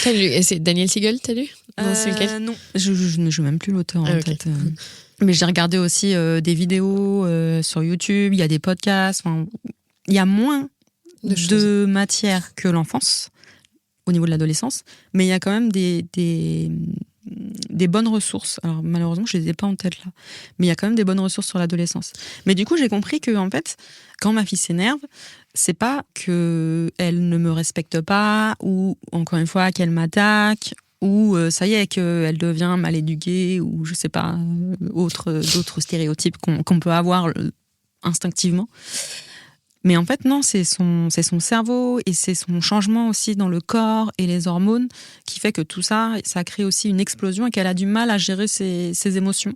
T'as lu, c'est Daniel Siegel, t'as lu ? C'est lequel ? Non, je ne joue même plus l'auteur en tête. Mais j'ai regardé aussi des vidéos sur YouTube, il y a des podcasts. Il y a moins de matière que l'enfance au niveau de l'adolescence, mais il y a quand même des bonnes ressources. Alors malheureusement, je les ai pas en tête là, mais il y a quand même des bonnes ressources sur l'adolescence. Mais du coup, j'ai compris que en fait, quand ma fille s'énerve, c'est pas que elle ne me respecte pas ou encore une fois qu'elle m'attaque. Ou ça y est, qu'elle devient mal éduquée, ou je sais pas, d'autres stéréotypes qu'on peut avoir instinctivement. Mais en fait, non, c'est son cerveau et c'est son changement aussi dans le corps et les hormones qui fait que tout ça, ça crée aussi une explosion et qu'elle a du mal à gérer ses émotions.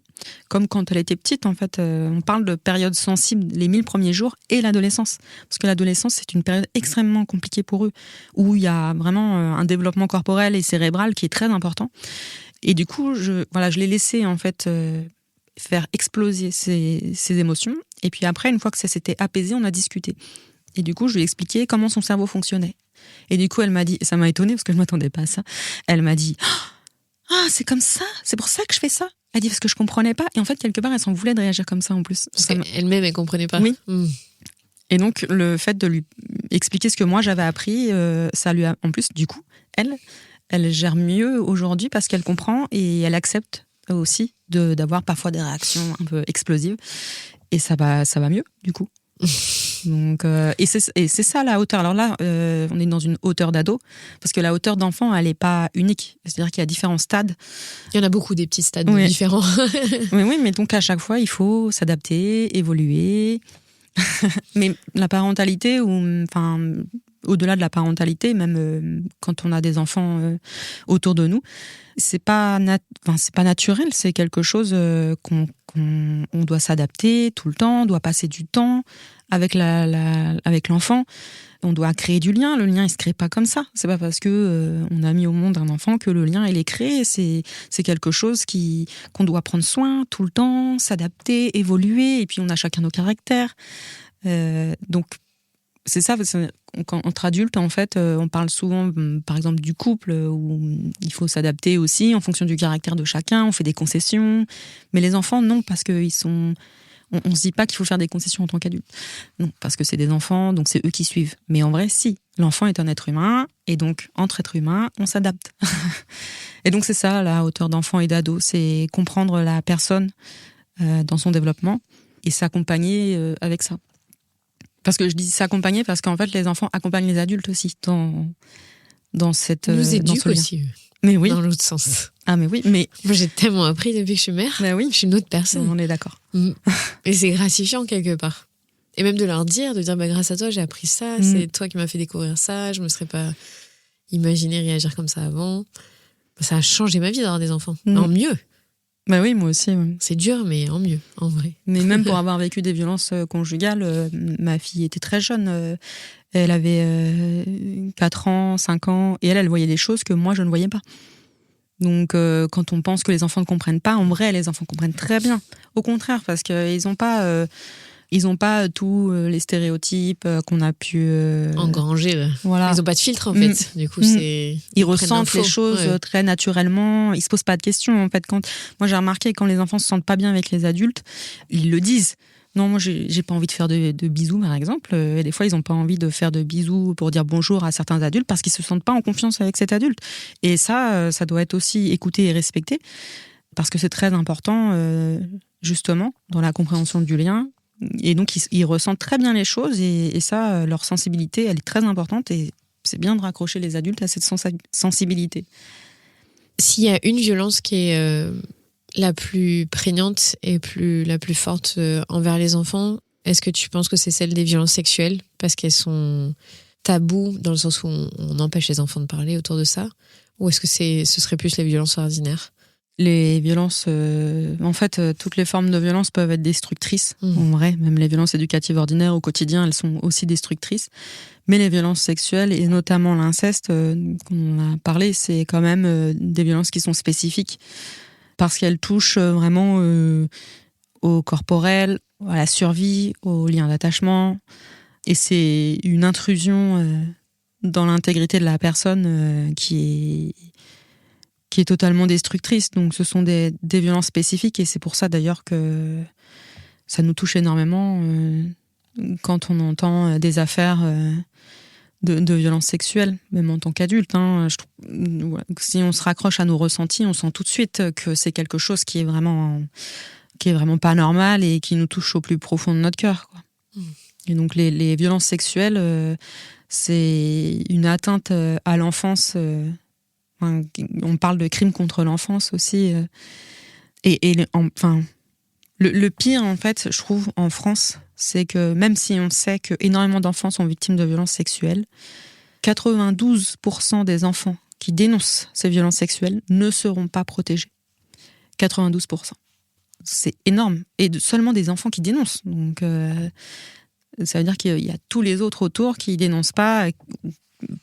Comme quand elle était petite, en fait, on parle de période sensible, les 1000 premiers jours et l'adolescence. Parce que l'adolescence, c'est une période extrêmement compliquée pour eux, où il y a vraiment un développement corporel et cérébral qui est très important. Et du coup, je l'ai laissé, en fait, faire exploser ses émotions. Et puis après, une fois que ça s'était apaisé, on a discuté. Et du coup, je lui ai expliqué comment son cerveau fonctionnait. Et du coup, elle m'a dit, ça m'a étonnée parce que je ne m'attendais pas à ça, elle m'a dit, ah, c'est comme ça, c'est pour ça que je fais ça. Elle dit, parce que je ne comprenais pas. Et en fait, quelque part, elle s'en voulait de réagir comme ça en plus. Parce qu'elle-même, elle ne comprenait pas. Oui. Et donc, le fait de lui expliquer ce que moi j'avais appris, ça lui a, en plus, du coup, elle gère mieux aujourd'hui parce qu'elle comprend et elle accepte aussi d'avoir parfois des réactions un peu explosives. Et ça va mieux, du coup. Donc, et c'est ça la hauteur. Alors là, on est dans une hauteur d'ado, parce que la hauteur d'enfant, elle n'est pas unique. C'est-à-dire qu'il y a différents stades. Il y en a beaucoup des petits stades Oui. différents. Oui, mais donc à chaque fois, il faut s'adapter, évoluer. Mais la parentalité, au-delà de la parentalité, même quand on a des enfants autour de nous, c'est pas naturel, c'est quelque chose qu'on doit s'adapter tout le temps, on doit passer du temps avec l'enfant. On doit créer du lien. Le lien, il se crée pas comme ça. C'est pas parce que on a mis au monde un enfant que le lien, il est créé. C'est quelque chose qu'on doit prendre soin tout le temps, s'adapter, évoluer. Et puis, on a chacun nos caractères. Donc, c'est ça. Entre adultes, en fait, on parle souvent, par exemple, du couple, où il faut s'adapter aussi en fonction du caractère de chacun. On fait des concessions. Mais les enfants, non, parce qu'ils sont... On se dit pas qu'il faut faire des concessions en tant qu'adulte. Non, parce que c'est des enfants, donc c'est eux qui suivent. Mais en vrai, si. L'enfant est un être humain, et donc, entre êtres humains, on s'adapte. Et donc, c'est ça, la hauteur d'enfant et d'ado. C'est comprendre la personne dans son développement et s'accompagner avec ça. Parce que je dis s'accompagner parce qu'en fait, les enfants accompagnent les adultes aussi dans cette... Nous éduquent dans ce lien. Aussi. Mais oui. Dans l'autre sens. Ah mais oui, mais... Moi, j'ai tellement appris depuis que je suis mère. Bah oui. Je suis une autre personne. On est d'accord. Et c'est gratifiant quelque part. Et même de leur dire, grâce à toi, j'ai appris ça, c'est toi qui m'as fait découvrir ça, je me serais pas imaginé réagir comme ça avant. Ça a changé ma vie d'avoir des enfants. En mieux. Bah oui, moi aussi. Oui. C'est dur, mais en mieux, en vrai. Mais même pour avoir vécu des violences conjugales, ma fille était très jeune. Elle avait 4 ans, 5 ans, et elle voyait des choses que moi, je ne voyais pas. Donc, quand on pense que les enfants ne comprennent pas, en vrai, les enfants comprennent très bien. Au contraire, parce qu'ils n'ont pas tous les stéréotypes qu'on a pu... engranger. Voilà. Ils n'ont pas de filtre, en fait. Du coup, ils ressentent les choses très naturellement. Ils ne se posent pas de questions, en fait. Moi, j'ai remarqué, quand les enfants ne se sentent pas bien avec les adultes, ils le disent. Non, moi, j'ai pas envie de faire de bisous, par exemple. Et des fois, ils n'ont pas envie de faire de bisous pour dire bonjour à certains adultes parce qu'ils se sentent pas en confiance avec cet adulte. Et ça doit être aussi écouté et respecté parce que c'est très important, justement, dans la compréhension du lien. Et donc, ils ressentent très bien les choses et ça, leur sensibilité, elle est très importante et c'est bien de raccrocher les adultes à cette sensibilité. S'il y a une violence qui est... la plus prégnante et la plus forte envers les enfants, est-ce que tu penses que c'est celle des violences sexuelles parce qu'elles sont tabous dans le sens où on empêche les enfants de parler autour de ça, ou est-ce que ce serait plus les violences ordinaires? Les violences, en fait, toutes les formes de violence peuvent être destructrices. En vrai, même les violences éducatives ordinaires au quotidien, elles sont aussi destructrices. Mais les violences sexuelles, et notamment l'inceste, qu'on a parlé, c'est quand même des violences qui sont spécifiques. Parce qu'elle touche vraiment au corporel, à la survie, au lien d'attachement. Et c'est une intrusion dans l'intégrité de la personne qui est totalement destructrice. Donc ce sont des violences spécifiques et c'est pour ça d'ailleurs que ça nous touche énormément quand on entend des affaires de violences sexuelles, même en tant qu'adulte. Si on se raccroche à nos ressentis, on sent tout de suite que c'est quelque chose qui est vraiment pas normal et qui nous touche au plus profond de notre cœur, quoi. Et donc les violences sexuelles, c'est une atteinte à l'enfance. On parle de crimes contre l'enfance aussi. Le pire, en fait, je trouve, en France, c'est que même si on sait que énormément d'enfants sont victimes de violences sexuelles, 92% des enfants qui dénoncent ces violences sexuelles ne seront pas protégés. 92%. C'est énorme. Et seulement des enfants qui dénoncent. Donc, ça veut dire qu'il y a tous les autres autour qui dénoncent pas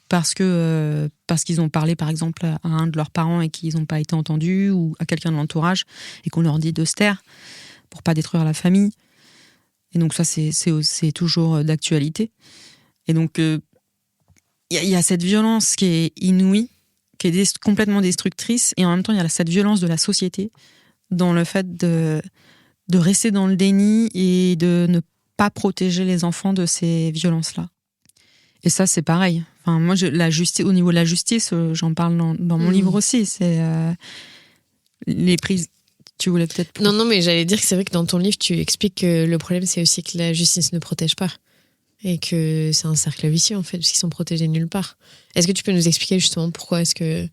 parce qu'ils ont parlé, par exemple, à un de leurs parents et qu'ils n'ont pas été entendus, ou à quelqu'un de l'entourage et qu'on leur dit de se taire pour pas détruire la famille. Et donc ça, c'est toujours d'actualité. Et donc, il y a cette violence qui est inouïe, qui est complètement destructrice, et en même temps, il y a cette violence de la société dans le fait de rester dans le déni et de pas protéger les enfants de ces violences-là. Et ça, c'est pareil. Enfin, moi, au niveau de la justice, j'en parle dans mon livre aussi. C'est les prises. Tu voulais peut-être... Non, mais j'allais dire que c'est vrai que dans ton livre, tu expliques que le problème, c'est aussi que la justice ne protège pas. Et que c'est un cercle vicieux, en fait, parce qu'ils sont protégés nulle part. Est-ce que tu peux nous expliquer justement pourquoi est-ce que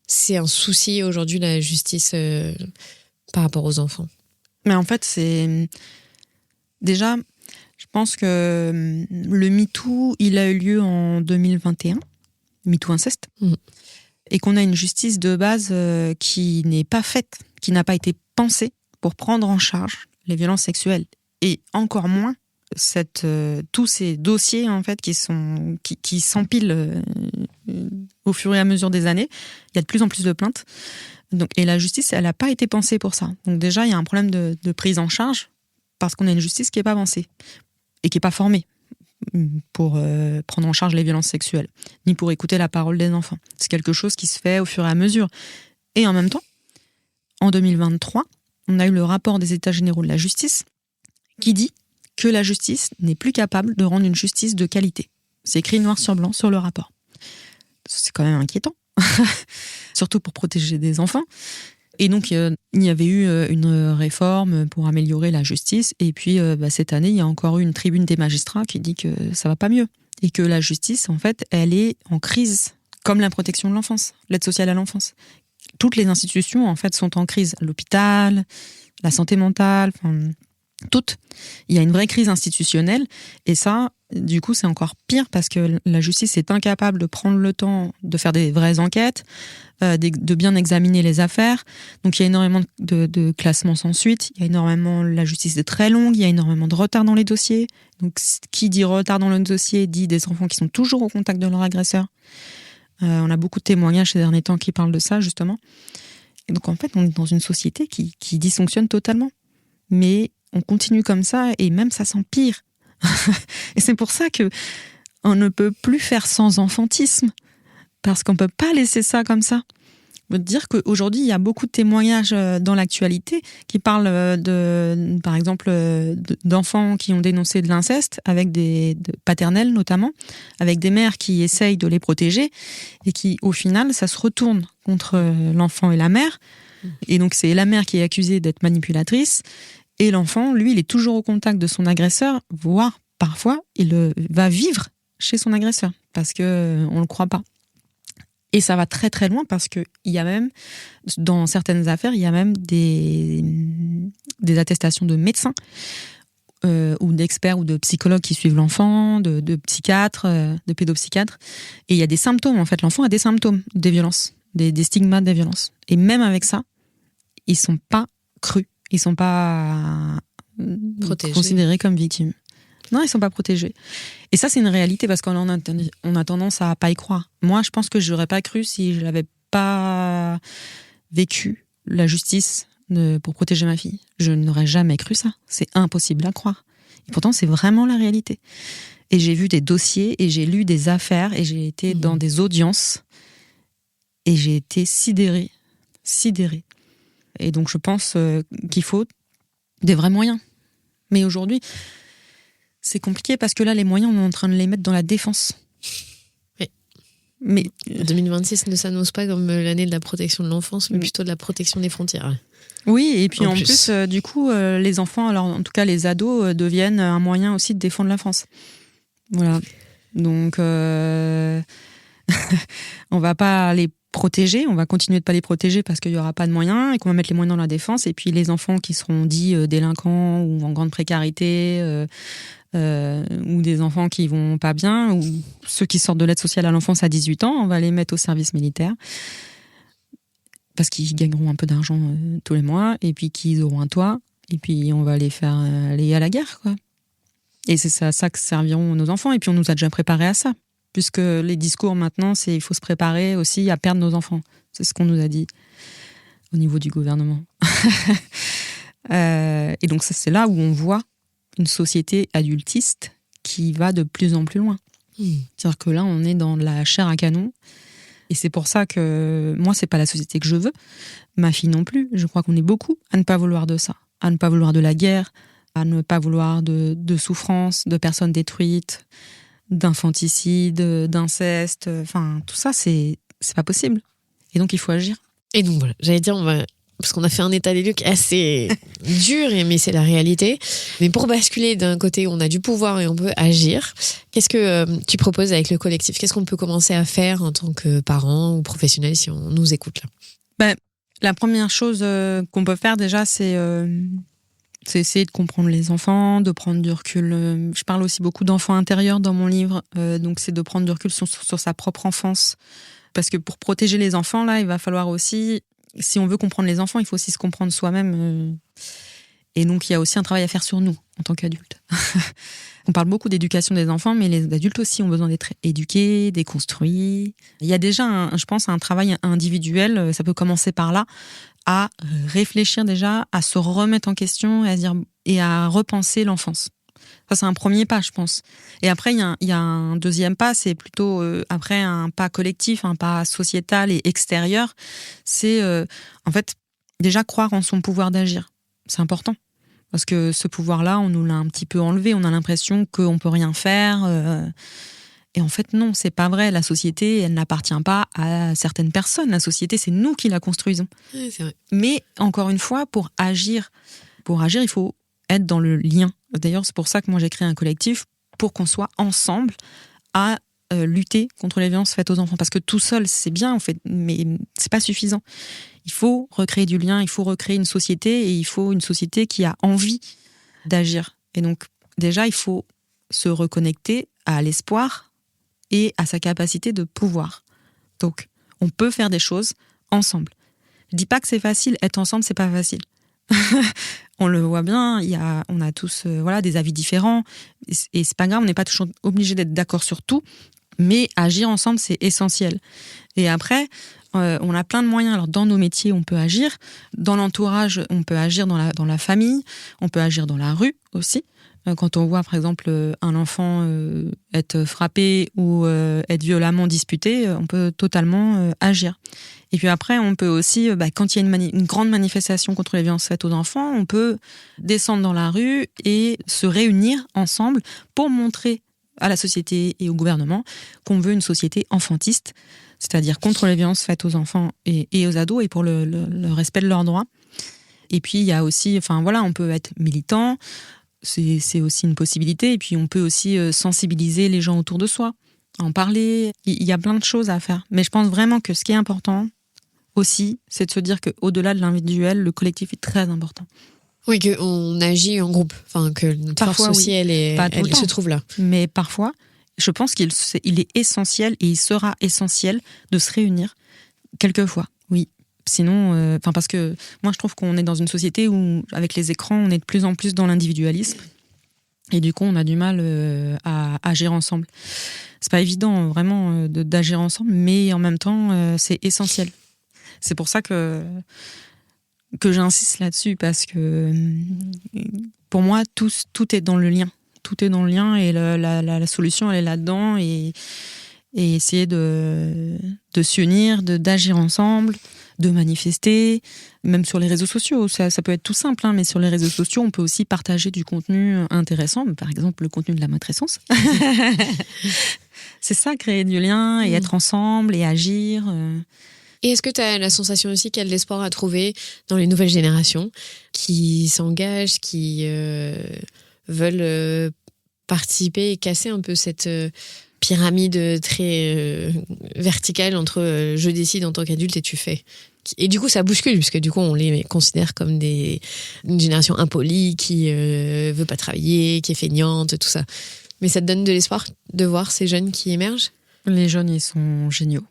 c'est un souci aujourd'hui, la justice, par rapport aux enfants? Mais en fait, c'est... Déjà, je pense que le MeToo, il a eu lieu en 2021, MeToo inceste, et qu'on a une justice de base qui n'est pas faite, qui n'a pas été pensée pour prendre en charge les violences sexuelles, et encore moins tous ces dossiers en fait qui s'empilent au fur et à mesure des années. Il y a de plus en plus de plaintes. Donc, et la justice, elle n'a pas été pensée pour ça. Donc déjà, il y a un problème de prise en charge parce qu'on a une justice qui n'est pas pensée et qui n'est pas formée pour prendre en charge les violences sexuelles, ni pour écouter la parole des enfants. C'est quelque chose qui se fait au fur et à mesure. Et en même temps, en 2023, on a eu le rapport des États généraux de la justice qui dit que la justice n'est plus capable de rendre une justice de qualité. C'est écrit noir sur blanc sur le rapport. C'est quand même inquiétant, surtout pour protéger des enfants. Et donc, il y avait eu une réforme pour améliorer la justice. Et puis, cette année, il y a encore eu une tribune des magistrats qui dit que ça va pas mieux. Et que la justice, en fait, elle est en crise, comme la protection de l'enfance, l'aide sociale à l'enfance. Toutes les institutions, en fait, sont en crise. L'hôpital, la santé mentale, toutes. Il y a une vraie crise institutionnelle. Et ça, du coup, c'est encore pire parce que la justice est incapable de prendre le temps de faire des vraies enquêtes, de bien examiner les affaires. Donc, il y a énormément de classements sans suite. Il y a énormément, la justice est très longue. Il y a énormément de retard dans les dossiers. Donc, qui dit retard dans le dossier dit des enfants qui sont toujours au contact de leur agresseur. On a beaucoup de témoignages ces derniers temps qui parlent de ça, justement. Et donc, en fait, on est dans une société qui dysfonctionne totalement. Mais on continue comme ça et même ça s'empire. Et c'est pour ça que on ne peut plus faire sans enfantisme. Parce qu'on ne peut pas laisser ça comme ça. Je veux dire qu'aujourd'hui, il y a beaucoup de témoignages dans l'actualité qui parlent par exemple, d'enfants qui ont dénoncé de l'inceste, avec de paternels notamment, avec des mères qui essayent de les protéger et qui, au final, ça se retourne contre l'enfant et la mère. Et donc, c'est la mère qui est accusée d'être manipulatrice et l'enfant, lui, il est toujours au contact de son agresseur, voire parfois, il va vivre chez son agresseur parce qu'on ne le croit pas. Et ça va très très loin parce qu'il y a même, dans certaines affaires, il y a même des attestations de médecins ou d'experts ou de psychologues qui suivent l'enfant, de psychiatres, de pédopsychiatres. Et il y a des symptômes, en fait. L'enfant a des symptômes des violences, des stigmates des violences. Et même avec ça, ils ne sont pas crus. Ils ne sont pas considérés comme victimes. Non, ils ne sont pas protégés. Et ça, c'est une réalité parce qu'on a tendance à ne pas y croire. Moi, je pense que je n'aurais pas cru si je n'avais pas vécu la justice pour protéger ma fille. Je n'aurais jamais cru ça. C'est impossible à croire. Et pourtant, c'est vraiment la réalité. Et j'ai vu des dossiers et j'ai lu des affaires et j'ai été dans des audiences et j'ai été sidérée. Et donc, je pense qu'il faut des vrais moyens. Mais aujourd'hui, c'est compliqué parce que là, les moyens, on est en train de les mettre dans la défense. Oui. Mais 2026 ne s'annonce pas comme l'année de la protection de l'enfance, mais plutôt de la protection des frontières. Oui, et puis en plus du coup, les enfants, alors en tout cas les ados, deviennent un moyen aussi de défendre la France. Voilà. Donc, on va pas les protéger, on va continuer de pas les protéger parce qu'il y aura pas de moyens et qu'on va mettre les moyens dans la défense. Et puis les enfants qui seront dits délinquants ou en grande précarité, ou des enfants qui vont pas bien, ou ceux qui sortent de l'aide sociale à l'enfance à 18 ans, on va les mettre au service militaire parce qu'ils gagneront un peu d'argent tous les mois et puis qu'ils auront un toit et puis on va les faire aller à la guerre, quoi. Et c'est ça que serviront nos enfants. Et puis on nous a déjà préparés à ça, puisque les discours maintenant, c'est il faut se préparer aussi à perdre nos enfants. C'est ce qu'on nous a dit au niveau du gouvernement. Et donc c'est là où on voit une société adultiste qui va de plus en plus loin. C'est-à-dire que là, on est dans la chair à canon. Et c'est pour ça que moi, c'est pas la société que je veux. Ma fille non plus. Je crois qu'on est beaucoup à ne pas vouloir de ça, à ne pas vouloir de la guerre, à ne pas vouloir de souffrance, de personnes détruites, d'infanticide, d'inceste. Enfin, tout ça, c'est pas possible. Et donc, il faut agir. Et donc voilà, j'allais dire, parce qu'on a fait un état des lieux qui est assez dur, mais c'est la réalité. Mais pour basculer d'un côté où on a du pouvoir et on peut agir, qu'est-ce que tu proposes avec le collectif ? Qu'est-ce qu'on peut commencer à faire en tant que parents ou professionnels si on nous écoute là ? La première chose qu'on peut faire déjà, c'est essayer de comprendre les enfants, de prendre du recul. Je parle aussi beaucoup d'enfants intérieurs dans mon livre, donc c'est de prendre du recul sur sa propre enfance. Parce que pour protéger les enfants, là, il va falloir aussi, si on veut comprendre les enfants, il faut aussi se comprendre soi-même. Et donc, il y a aussi un travail à faire sur nous, en tant qu'adultes. On parle beaucoup d'éducation des enfants, mais les adultes aussi ont besoin d'être éduqués, déconstruits. Il y a déjà, je pense, un travail individuel, ça peut commencer par là, à réfléchir déjà, à se remettre en question et à repenser l'enfance. Ça, c'est un premier pas, je pense. Et après, il y a un deuxième pas, c'est plutôt après un pas collectif, un pas sociétal et extérieur. C'est en fait déjà croire en son pouvoir d'agir. C'est important. Parce que ce pouvoir-là, on nous l'a un petit peu enlevé. On a l'impression qu'on ne peut rien faire. Et en fait, non, c'est pas vrai. La société, elle n'appartient pas à certaines personnes. La société, c'est nous qui la construisons. Oui, c'est vrai. Mais encore une fois, pour agir, il faut être dans le lien. D'ailleurs, c'est pour ça que moi j'ai créé un collectif, pour qu'on soit ensemble à lutter contre les violences faites aux enfants. Parce que tout seul, c'est bien, en fait, mais c'est pas suffisant. Il faut recréer du lien, il faut recréer une société, et il faut une société qui a envie d'agir. Et donc, déjà, il faut se reconnecter à l'espoir et à sa capacité de pouvoir. Donc, on peut faire des choses ensemble. Je dis pas que c'est facile, être ensemble, c'est pas facile. On le voit bien, on a tous des avis différents, et c'est pas grave, on n'est pas toujours obligé d'être d'accord sur tout, mais agir ensemble, c'est essentiel. Et après, on a plein de moyens. Alors, dans nos métiers, on peut agir. Dans l'entourage, on peut agir dans la famille. On peut agir dans la rue aussi. Quand on voit, par exemple, un enfant être frappé ou être violemment disputé, on peut totalement agir. Et puis après, on peut aussi, quand il y a une grande manifestation contre les violences faites aux enfants, on peut descendre dans la rue et se réunir ensemble pour montrer à la société et au gouvernement qu'on veut une société enfantiste, c'est-à-dire contre les violences faites aux enfants et aux ados, et pour le respect de leurs droits. Et puis, il y a aussi, on peut être militant, c'est aussi une possibilité. Et puis, on peut aussi sensibiliser les gens autour de soi, en parler. Il y a plein de choses à faire. Mais je pense vraiment que ce qui est important aussi, c'est de se dire qu'au-delà de l'individuel, le collectif est très important. Oui, qu'on agit en groupe. Enfin, que notre Parfois, force aussi, oui. elle se trouve là. Mais parfois, je pense qu'il est essentiel, et il sera essentiel de se réunir quelquefois, oui. Sinon, parce que moi, je trouve qu'on est dans une société où, avec les écrans, on est de plus en plus dans l'individualisme. Et du coup, on a du mal à agir ensemble. C'est pas évident, vraiment, d'agir ensemble, mais en même temps, c'est essentiel. C'est pour ça que j'insiste là-dessus, parce que pour moi, tout est dans le lien. Tout est dans le lien, et la solution, elle est là-dedans, et essayer de s'unir, d'agir ensemble, de manifester, même sur les réseaux sociaux. Ça peut être tout simple, mais sur les réseaux sociaux, on peut aussi partager du contenu intéressant, par exemple le contenu de la matrescence. C'est ça, créer du lien et être ensemble et agir. Et est-ce que tu as la sensation aussi qu'il y a de l'espoir à trouver dans les nouvelles générations qui s'engagent, qui veulent participer et casser un peu cette pyramide très verticale entre je décide en tant qu'adulte et tu fais. Et du coup, ça bouscule, puisque du coup, on les considère comme une génération impolie qui veut pas travailler, qui est feignante, tout ça. Mais ça te donne de l'espoir de voir ces jeunes qui émergent ? Les jeunes, ils sont géniaux.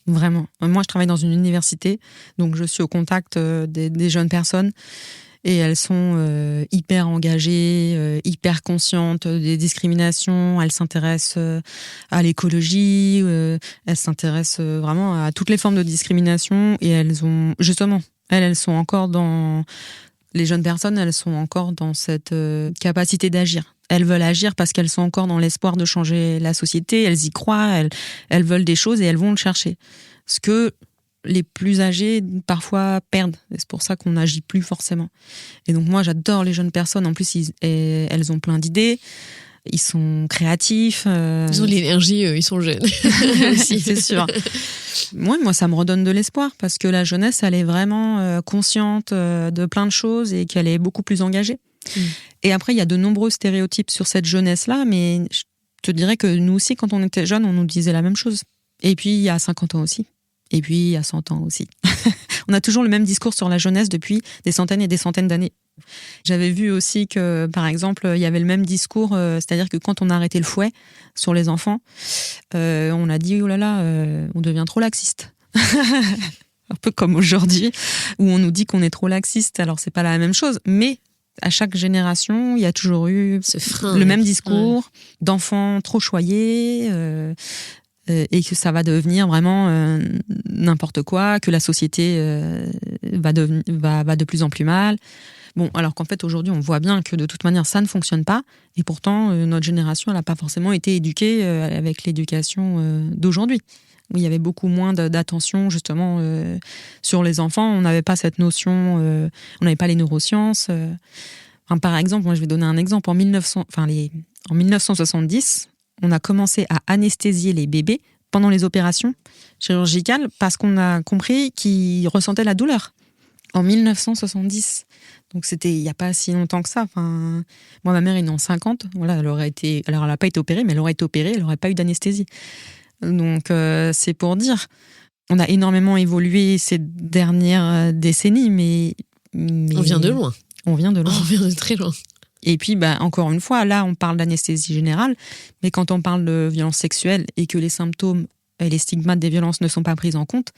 Vraiment. Moi, je travaille dans une université, donc je suis au contact des jeunes personnes, et elles sont hyper engagées, hyper conscientes des discriminations. Elles s'intéressent à l'écologie, elles s'intéressent vraiment à toutes les formes de discrimination, et elles ont, justement, elles sont encore dans... Les jeunes personnes, elles sont encore dans cette capacité d'agir. Elles veulent agir parce qu'elles sont encore dans l'espoir de changer la société. Elles y croient, elles veulent des choses, et elles vont le chercher. Ce que les plus âgés parfois perdent. Et c'est pour ça qu'on n'agit plus forcément. Et donc moi, j'adore les jeunes personnes. En plus, elles ont plein d'idées. Ils sont créatifs. Ils ont l'énergie, ils sont jeunes. Aussi, c'est sûr. Moi, ça me redonne de l'espoir parce que la jeunesse, elle est vraiment consciente de plein de choses et qu'elle est beaucoup plus engagée. Et après, il y a de nombreux stéréotypes sur cette jeunesse-là, mais je te dirais que nous aussi, quand on était jeunes, on nous disait la même chose. Et puis, il y a 50 ans aussi. Et puis, il y a 100 ans aussi. On a toujours le même discours sur la jeunesse depuis des centaines et des centaines d'années. J'avais vu aussi que, par exemple, il y avait le même discours, c'est-à-dire que quand on a arrêté le fouet sur les enfants, on a dit, oh là là, on devient trop laxiste. Un peu comme aujourd'hui, où on nous dit qu'on est trop laxiste. Alors, c'est pas la même chose, mais à chaque génération, il y a toujours eu ce frein, le même discours d'enfants trop choyés, et que ça va devenir vraiment n'importe quoi, que la société va de plus en plus mal. Bon, alors qu'en fait, aujourd'hui, on voit bien que de toute manière, ça ne fonctionne pas. Et pourtant, notre génération, elle n'a pas forcément été éduquée avec l'éducation d'aujourd'hui. Où il y avait beaucoup moins d'attention, justement, sur les enfants. On n'avait pas cette notion, on n'avait pas les neurosciences. Par exemple, moi, je vais donner un exemple. En 1970, on a commencé à anesthésier les bébés pendant les opérations chirurgicales parce qu'on a compris qu'ils ressentaient la douleur. En 1970. Donc c'était il n'y a pas si longtemps que ça. Moi, ma mère est née en 50. Voilà, elle n'a pas été opérée, mais elle aurait été opérée, elle n'aurait pas eu d'anesthésie. Donc c'est pour dire, on a énormément évolué ces dernières décennies, mais on vient de loin. On vient de très loin. Et puis, encore une fois, là, on parle d'anesthésie générale, mais quand on parle de violence sexuelle et que les symptômes et les stigmates des violences ne sont pas pris en compte,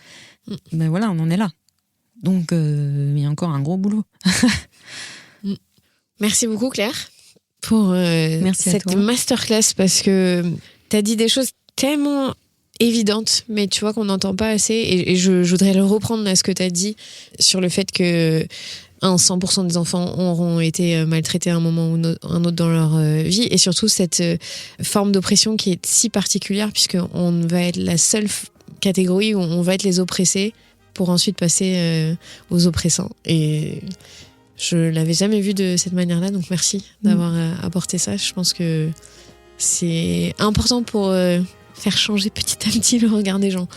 voilà, on en est là. Donc, il y a encore un gros boulot. Merci beaucoup, Claire, pour cette masterclass, parce que tu as dit des choses tellement évidentes, mais tu vois qu'on n'entend pas assez. Et je voudrais le reprendre à ce que tu as dit sur le fait que 100% des enfants auront été maltraités à un moment ou un autre dans leur vie, et surtout cette forme d'oppression qui est si particulière, puisqu'on va être la seule catégorie où on va être les oppressés pour ensuite passer aux oppressants. Et je l'avais jamais vu de cette manière-là, donc merci d'avoir apporté ça. Je pense que c'est important pour faire changer petit à petit le regard des gens.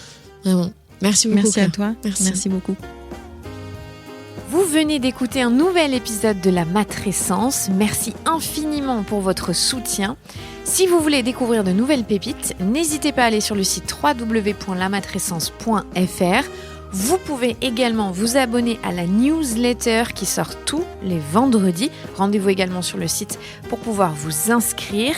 Vraiment. Merci beaucoup. Merci à toi. Merci beaucoup. Vous venez d'écouter un nouvel épisode de La Matrescence. Merci infiniment pour votre soutien. Si vous voulez découvrir de nouvelles pépites, n'hésitez pas à aller sur le site www.lamatrescence.fr. Vous pouvez également vous abonner à la newsletter qui sort tous les vendredis. Rendez-vous également sur le site pour pouvoir vous inscrire.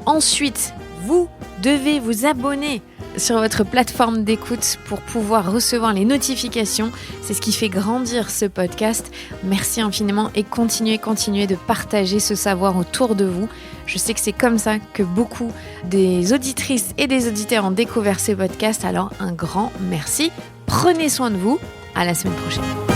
Ensuite, vous devez vous abonner sur votre plateforme d'écoute pour pouvoir recevoir les notifications. C'est ce qui fait grandir ce podcast. Merci infiniment et continuez de partager ce savoir autour de vous. Je sais que c'est comme ça que beaucoup des auditrices et des auditeurs ont découvert ce podcast. Alors un grand merci. Prenez soin de vous. À la semaine prochaine.